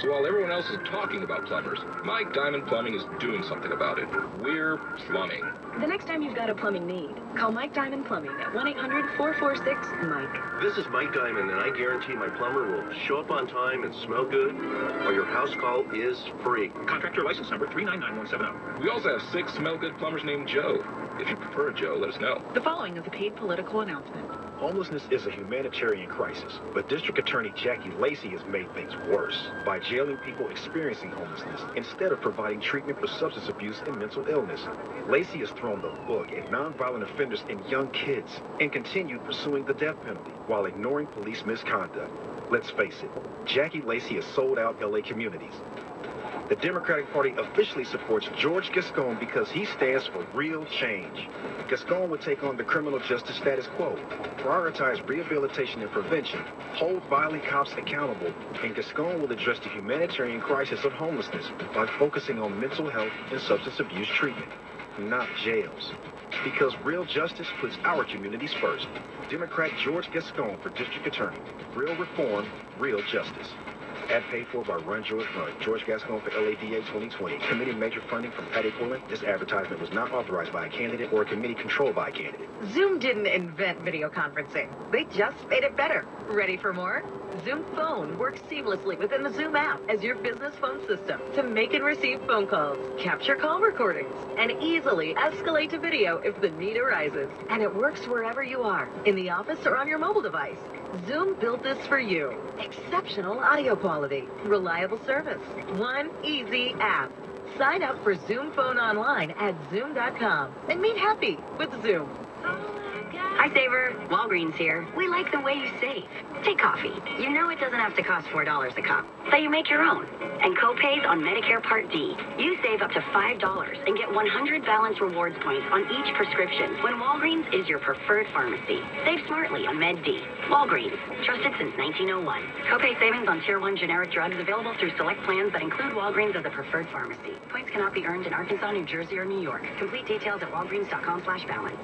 So while everyone else is talking about plumbers, Mike Diamond Plumbing is doing something about it. We're plumbing. The next time you've got a plumbing need, call Mike Diamond Plumbing at 1-800-446-MIKE. This is Mike Diamond, and I guarantee my plumber will show up on time and smell good, or your house call is free. Contractor license number 399170. We also have 6 smell-good plumbers named Joe. If you prefer Joe, let us know. The following is a paid political announcement. Homelessness is a humanitarian crisis, but District Attorney Jackie Lacey has made things worse by jailing people experiencing homelessness instead of providing treatment for substance abuse and mental illness. Lacey has thrown the book at nonviolent offenders and young kids and continued pursuing the death penalty while ignoring police misconduct. Let's face it, Jackie Lacey has sold out LA communities. The Democratic Party officially supports George Gascon because he stands for real change. Gascon would take on the criminal justice status quo, prioritize rehabilitation and prevention, hold violent cops accountable, and Gascon will address the humanitarian crisis of homelessness by focusing on mental health and substance abuse treatment, not jails. Because real justice puts our communities first. Democrat George Gascon for District Attorney. Real reform, real justice. Ad paid for by Run George Gascon for LADA 2020. Committee major funding from Patty Quillen. This advertisement was not authorized by a candidate or a committee controlled by a candidate. Zoom didn't invent video conferencing. They just made it better. Ready for more? Zoom Phone works seamlessly within the Zoom app as your business phone system to make and receive phone calls, capture call recordings, and easily escalate to video if the need arises. And it works wherever you are, in the office or on your mobile device. Zoom built this for you. Exceptional audio quality, reliable service, one easy app. Sign up for Zoom Phone online at Zoom.com and meet happy with Zoom. All I Hi, Saver. Walgreens here. We like the way you save. Take coffee. You know it doesn't have to cost $4 a cup, but you make your own. And co-pays on Medicare Part D. You save up to $5 and get 100 balance rewards points on each prescription when Walgreens is your preferred pharmacy. Save smartly on Med D. Walgreens. Trusted since 1901. Co-pay savings on Tier 1 generic drugs available through select plans that include Walgreens as a preferred pharmacy. Points cannot be earned in Arkansas, New Jersey, or New York. Complete details at walgreens.com/balance.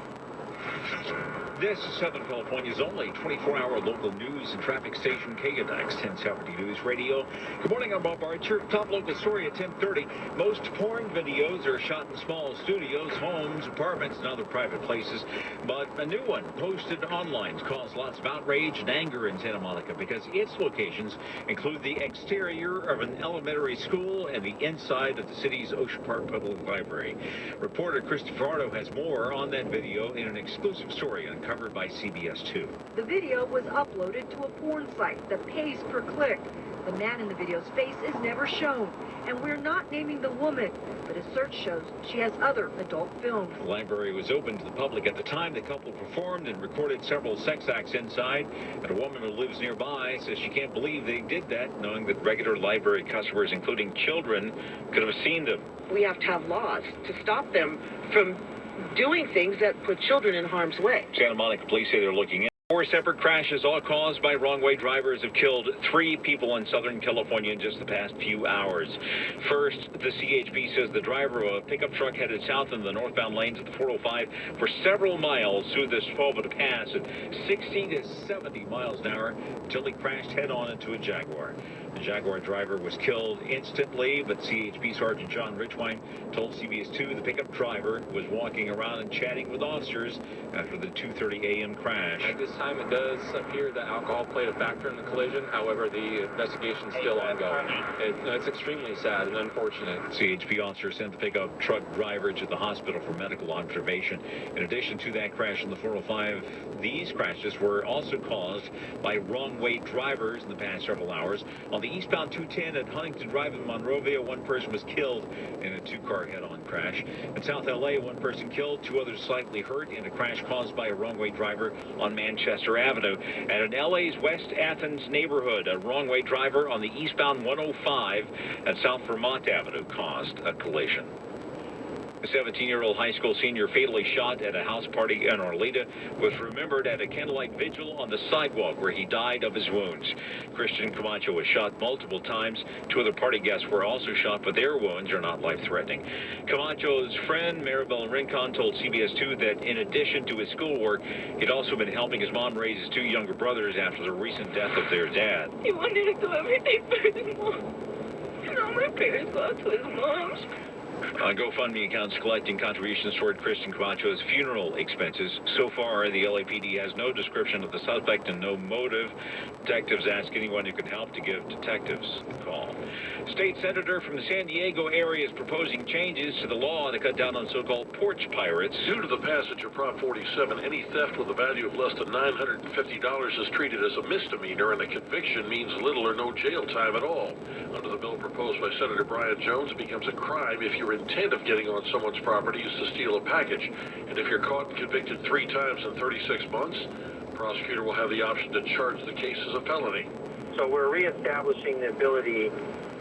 This is Southern California's only 24-hour local news and traffic station, KNX 1070 News Radio. Good morning, I'm Bob Archer. Top local story at 10:30. Most porn videos are shot in small studios, homes, apartments, and other private places. But a new one posted online caused lots of outrage and anger in Santa Monica because its locations include the exterior of an elementary school and the inside of the city's Ocean Park Public Library. Reporter Christopher Ardo has more on that video in an exclusive story uncovered by CBS 2. The video was uploaded to a porn site that pays per click. The man in the video's face is never shown, and we're not naming the woman, but a search shows she has other adult films. The library was open to the public at the time the couple performed and recorded several sex acts inside, and a woman who lives nearby says she can't believe they did that, knowing that regular library customers, including children, could have seen them. We have to have laws to stop them from doing things that put children in harm's way. Santa Monica police say they're looking in. 4 separate crashes, all caused by wrong-way drivers, have killed 3 people in Southern California in just the past few hours. First, the CHP says the driver of a pickup truck headed south in the northbound lanes of the 405 for several miles through this 12-foot pass at 60 to 70 miles an hour until he crashed head-on into a Jaguar. The Jaguar driver was killed instantly, but CHP Sergeant John Richwine told CBS 2 the pickup driver was walking around and chatting with officers after the 2:30 a.m. crash. At this time, it does appear that alcohol played a factor in the collision. However, the investigation is still ongoing. It's extremely sad and unfortunate. CHP officers sent the pickup truck driver to the hospital for medical observation. In addition to that crash in the 405, these crashes were also caused by wrong-way drivers in the past several hours. On the eastbound 210 at Huntington Drive in Monrovia, 1 person was killed in a 2-car head-on crash. In South LA, 1 person killed, 2 others slightly hurt in a crash caused by a wrong-way driver on Manchester Avenue. And in LA's West Athens neighborhood, a wrong-way driver on the eastbound 105 at South Vermont Avenue caused a collision. A 17-year-old high school senior fatally shot at a house party in Arleta was remembered at a candlelight vigil on the sidewalk where he died of his wounds. Christian Camacho was shot multiple times. 2 other party guests were also shot, but their wounds are not life-threatening. Camacho's friend, Maribel Rincon, told CBS 2 that in addition to his schoolwork, he'd also been helping his mom raise his 2 younger brothers after the recent death of their dad. He wanted to do everything for his mom. And all my parents go out to his mom's. GoFundMe accounts collecting contributions toward Christian Camacho's funeral expenses. So far, the LAPD has no description of the suspect and no motive. Detectives ask anyone who can help to give detectives a call. State senator from the San Diego area is proposing changes to the law to cut down on so-called porch pirates. Due to the passage of Prop 47, any theft with a value of less than $950 is treated as a misdemeanor, and a conviction means little or no jail time at all. Under the bill proposed by Senator Brian Jones, it becomes a crime if your intent of getting on someone's property is to steal a package. And if you're caught and convicted 3 times in 36 months, the prosecutor will have the option to charge the case as a felony. So we're reestablishing the ability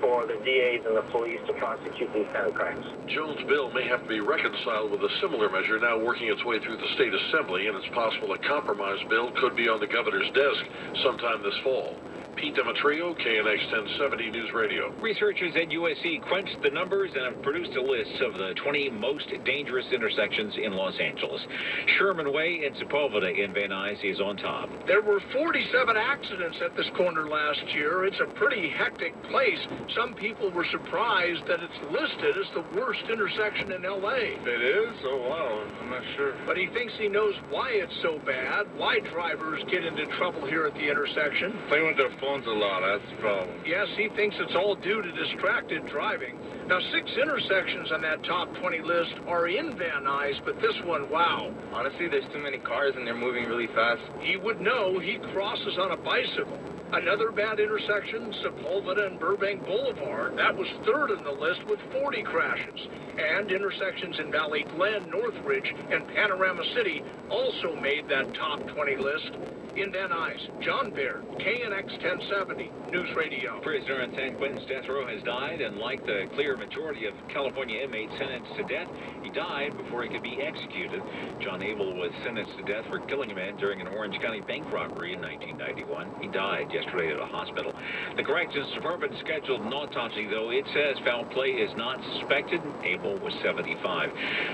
for the DAs and the police to prosecute these kind of crimes. Jones' bill may have to be reconciled with a similar measure now working its way through the state assembly, and it's possible a compromise bill could be on the governor's desk sometime this fall. Pete Demetrio, KNX 1070 News Radio. Researchers at USC crunched the numbers and have produced a list of the 20 most dangerous intersections in Los Angeles. Sherman Way and Sepulveda in Van Nuys is on top. There were 47 accidents at this corner last year. It's a pretty hectic place. Some people were surprised that it's listed as the worst intersection in L.A. It is? Oh, wow. I'm not sure. But he thinks he knows why it's so bad, why drivers get into trouble here at the intersection. They went to phones a lot, that's the problem. Yes, he thinks it's all due to distracted driving. Now, 6 intersections on that top 20 list are in Van Nuys, but this one, wow. Honestly, there's too many cars and they're moving really fast. He would know. He crosses on a bicycle. Another bad intersection, Sepulveda and Burbank Boulevard. That was third on the list with 40 crashes. And intersections in Valley Glen, Northridge, and Panorama City also made that top 20 list. In Van Nuys, John Baird, KNX 1070, News Radio. Prisoner in San Quentin's death row has died, and like the clear majority of California inmates sentenced to death, he died before he could be executed. John Abel was sentenced to death for killing a man during an Orange County bank robbery in 1991. He died yesterday at a hospital. The Corrections Department scheduled an autopsy, though it says foul play is not suspected. Abel was 75.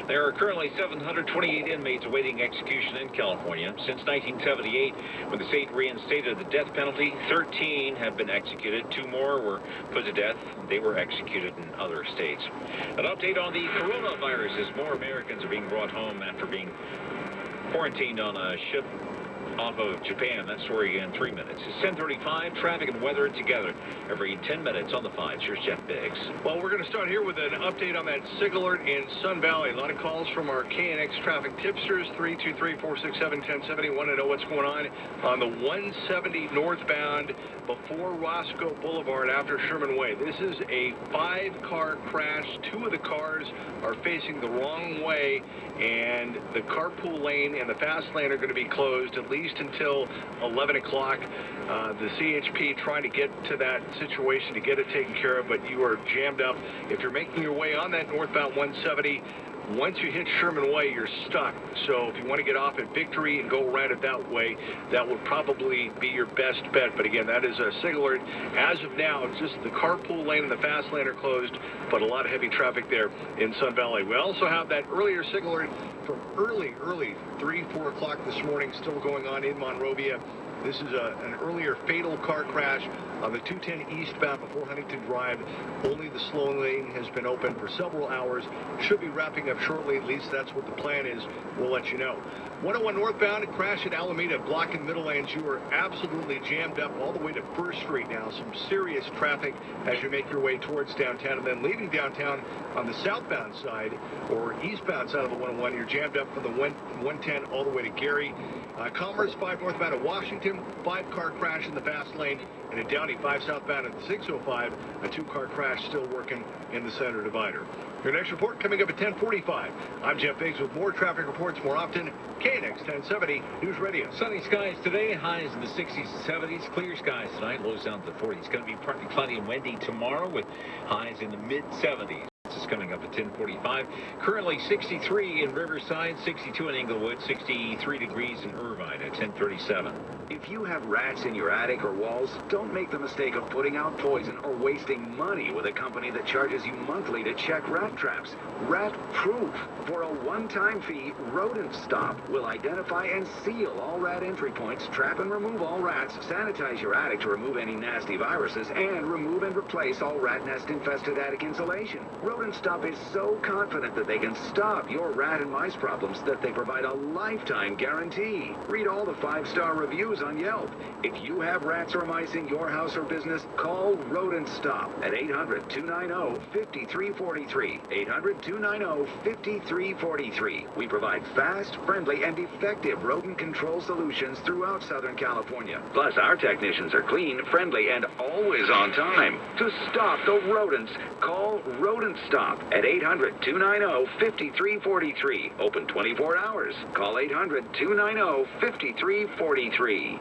There are currently 728 inmates awaiting execution in California. Since 1978, when the state reinstated the death penalty, 13 have been executed. 2 more were put to death. They were executed in other states. An update on the coronavirus as more Americans are being brought home after being quarantined on a ship off of Japan. That story in 3 minutes. It's 10:35. Traffic and weather together every 10 minutes on the 5. Here's Jeff Biggs. Well, we're going to start here with an update on that SIG alert in Sun Valley. A lot of calls from our KNX traffic tipsters, 323-467-1070. Want to know what's going on the 170 northbound before Roscoe Boulevard after Sherman Way. This is a 5-car crash. 2 of the cars are facing the wrong way, and the carpool lane and the fast lane are going to be closed at least until 11 o'clock. The CHP trying to get to that situation to get it taken care of, but you are jammed up. If you're making your way on that northbound 170, once you hit Sherman Way, you're stuck. So if you want to get off at Victory and go around it that way, that would probably be your best bet. But again, that is a SIG alert. As of now, it's just the carpool lane and the fast lane are closed, but a lot of heavy traffic there in Sun Valley. We also have that earlier SIG alert from early 3, 4 o'clock this morning still going on in Monrovia. This is an earlier fatal car crash on the 210 eastbound before Huntington Drive. Only the slow lane has been open for several hours. Should be wrapping up shortly. At least that's what the plan is. We'll let you know. 101 northbound, a crash at Alameda, blocking middle lanes. You are absolutely jammed up all the way to First Street now. Some serious traffic as you make your way towards downtown. And then leaving downtown on the southbound side or eastbound side of the 101, you're jammed up from the 110 all the way to Gary. Commerce 5 northbound at Washington, 5-car crash in the fast lane. And at Downey 5 southbound at the 605, a 2-car crash still working in the center divider. Your next report coming up at 10:45. I'm Jeff Biggs with more traffic reports more often. KNX 1070 News Radio. Sunny skies today, highs in the 60s and 70s. Clear skies tonight, lows down to the 40s. It's going to be partly cloudy and windy tomorrow with highs in the mid-70s. This is coming up at 10:45. Currently 63 in Riverside, 62 in Inglewood, 63 degrees in Irvine at 10:37. If you have rats in your attic or walls, don't make the mistake of putting out poison or wasting money with a company that charges you monthly to check rat traps. Rat Proof. For a one-time fee, Rodent Stop will identify and seal all rat entry points, trap and remove all rats, sanitize your attic to remove any nasty viruses, and remove and replace all rat nest-infested attic insulation. Rodent Stop is so confident that they can stop your rat and mice problems that they provide a lifetime guarantee. Read all the 5-star reviews on Yelp. If you have rats or mice in your house or business, call Rodent Stop at 800-290-5343. 800-290-5343. We provide fast, friendly, and effective rodent control solutions throughout Southern California. Plus, our technicians are clean, friendly, and always on time. To stop the rodents, call Rodent Stop at 800-290-5343. Open 24 hours. Call 800-290-5343.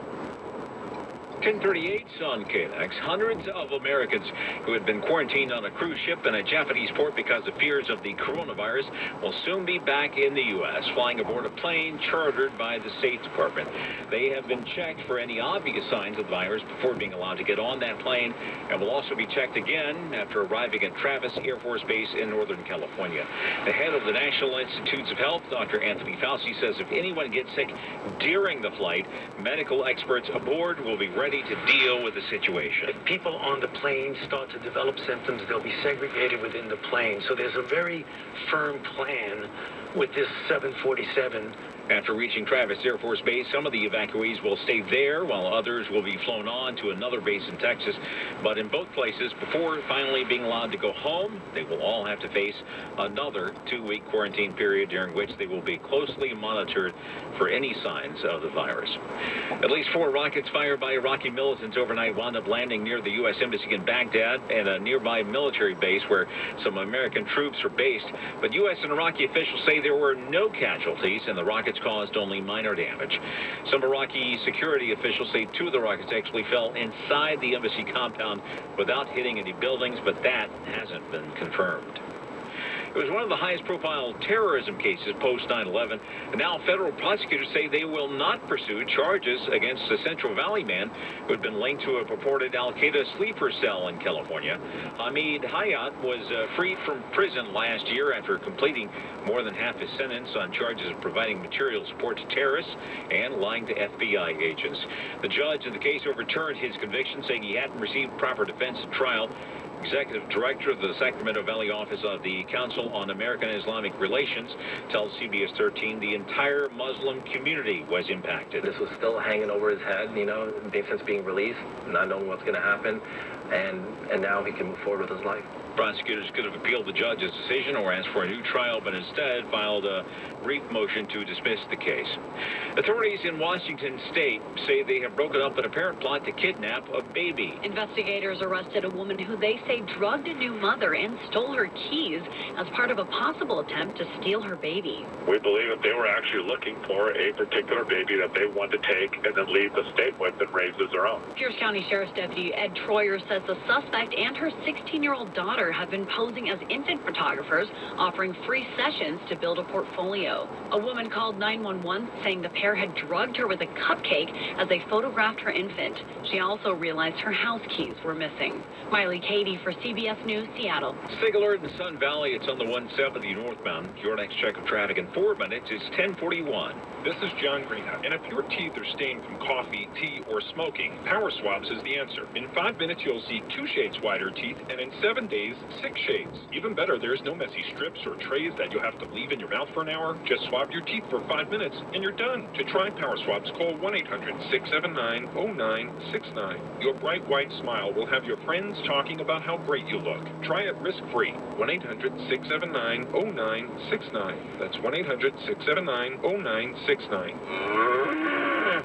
10:38 on KNX. Hundreds of Americans who had been quarantined on a cruise ship in a Japanese port because of fears of the coronavirus will soon be back in the U.S., flying aboard a plane chartered by the State Department. They have been checked for any obvious signs of the virus before being allowed to get on that plane, and will also be checked again after arriving at Travis Air Force Base in Northern California. The head of the National Institutes of Health, Dr. Anthony Fauci, says if anyone gets sick during the flight, medical experts aboard will be ready to deal with the situation. If people on the plane start to develop symptoms, they'll be segregated within the plane. So there's a very firm plan with this 747 After reaching Travis Air Force Base, some of the evacuees will stay there while others will be flown on to another base in Texas. But in both places, before finally being allowed to go home, they will all have to face another 2-week quarantine period during which they will be closely monitored for any signs of the virus. At least 4 rockets fired by Iraqi militants overnight wound up landing near the U.S. Embassy in Baghdad and a nearby military base where some American troops are based. But U.S. and Iraqi officials say there were no casualties and the rockets caused only minor damage. Some Iraqi security officials say 2 of the rockets actually fell inside the embassy compound without hitting any buildings, but that hasn't been confirmed. It was one of the highest-profile terrorism cases post 9/11, and now federal prosecutors say they will not pursue charges against the Central Valley man who had been linked to a purported al-Qaeda sleeper cell in California. Hamid Hayat was freed from prison last year after completing more than half his sentence on charges of providing material support to terrorists and lying to FBI agents. The judge in the case overturned his conviction, saying he hadn't received proper defense at trial. Executive Director of the Sacramento Valley Office of the Council on American Islamic Relations tells CBS 13 the entire Muslim community was impacted. This was still hanging over his head, since being released, not knowing what's going to happen, and now he can move forward with his life. Prosecutors could have appealed the judge's decision or asked for a new trial, but instead filed a brief motion to dismiss the case. Authorities in Washington State say they have broken up an apparent plot to kidnap a baby. Investigators arrested a woman who they say drugged a new mother and stole her keys as part of a possible attempt to steal her baby. We believe that they were actually looking for a particular baby that they wanted to take and then leave the state with and raise as their own. Pierce County Sheriff's Deputy Ed Troyer says the suspect and her 16-year-old daughter have been posing as infant photographers, offering free sessions to build a portfolio. A woman called 911 saying the pair had drugged her with a cupcake as they photographed her infant. She also realized her house keys were missing. Miley Katie for CBS News, Seattle. Stay alert in Sun Valley. It's on the 170 northbound. Your next check of traffic in 4 minutes is 10:41. This is John Greenham. And if your teeth are stained from coffee, tea, or smoking, Power Swabs is the answer. In 5 minutes, you'll see 2 shades whiter teeth, and in 7 days, 6 shades. Even better, there's no messy strips or trays that you'll have to leave in your mouth for an hour. Just swab your teeth for 5 minutes, and you're done. To try Power Swabs, call 1-800-679-0969. Your bright white smile will have your friends talking about how great you look. Try it risk-free. 1-800-679-0969. That's 1-800-679-0969.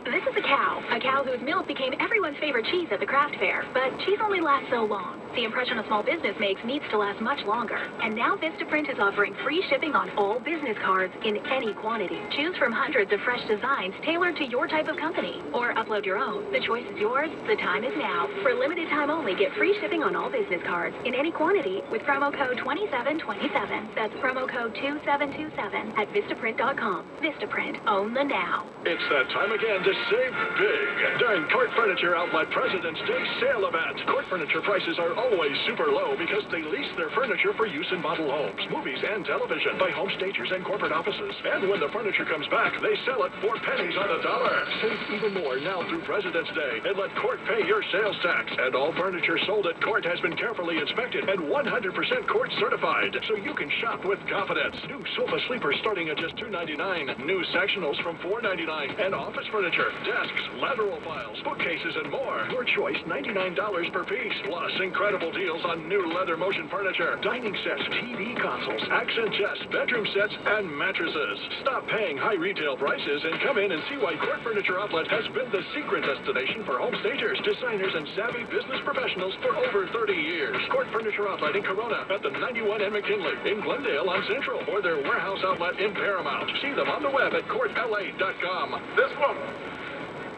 This is a cow whose milk became everyone's favorite cheese at the craft fair. But cheese only lasts so long. The impression a small business makes needs to last much longer. And now Vistaprint is offering free shipping on all business cards in any quantity. Choose from hundreds of fresh designs tailored to your type of company. Or upload your own. The choice is yours. The time is now. For a limited time only, get free shipping on all business cards in any quantity with promo code 2727. That's promo code 2727 at Vistaprint.com. Vistaprint. Own the now. It's that time again to save big during Court Furniture Outlet President's Day sale event. Court Furniture prices are always super low because they lease their furniture for use in model homes, movies, and television by home stagers and corporate offices. And when the furniture comes back, they sell it for pennies on the dollar. Save even more now through President's Day and let Court pay your sales tax. And all furniture sold at Court has been carefully inspected and 100% Court certified, so you can shop with confidence. New sofa sleepers starting at just $2.99. New sectionals from $4.99. And office furniture, desks, lateral files, bookcases, and more. Your choice, $99 per piece. Plus, incredible deals on new leather motion furniture, dining sets, TV consoles, accent chests, bedroom sets, and mattresses. Stop paying high retail prices and come in and see why Court Furniture Outlet has been the secret destination for home stagers, designers, and savvy business professionals for over 30 years. Court Furniture Outlet in Corona, at the 91 and McKinley, in Glendale on Central, or their warehouse outlet in Paramount. See them on the web at courtla.com. This woman,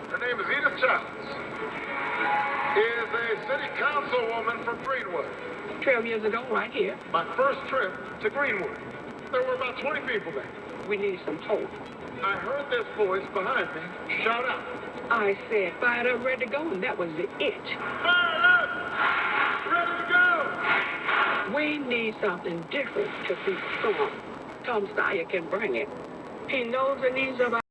her name is Edith Childs, is a city councilwoman from Greenwood. 12 years ago, right here. My first trip to Greenwood. There were about 20 people there. We need some hope. I heard this voice behind me shout out. I said, fired up, ready to go, and that was the it. Fired up! Ready to go! We need something different to be strong. Tom Steyer can bring it. He knows the needs of our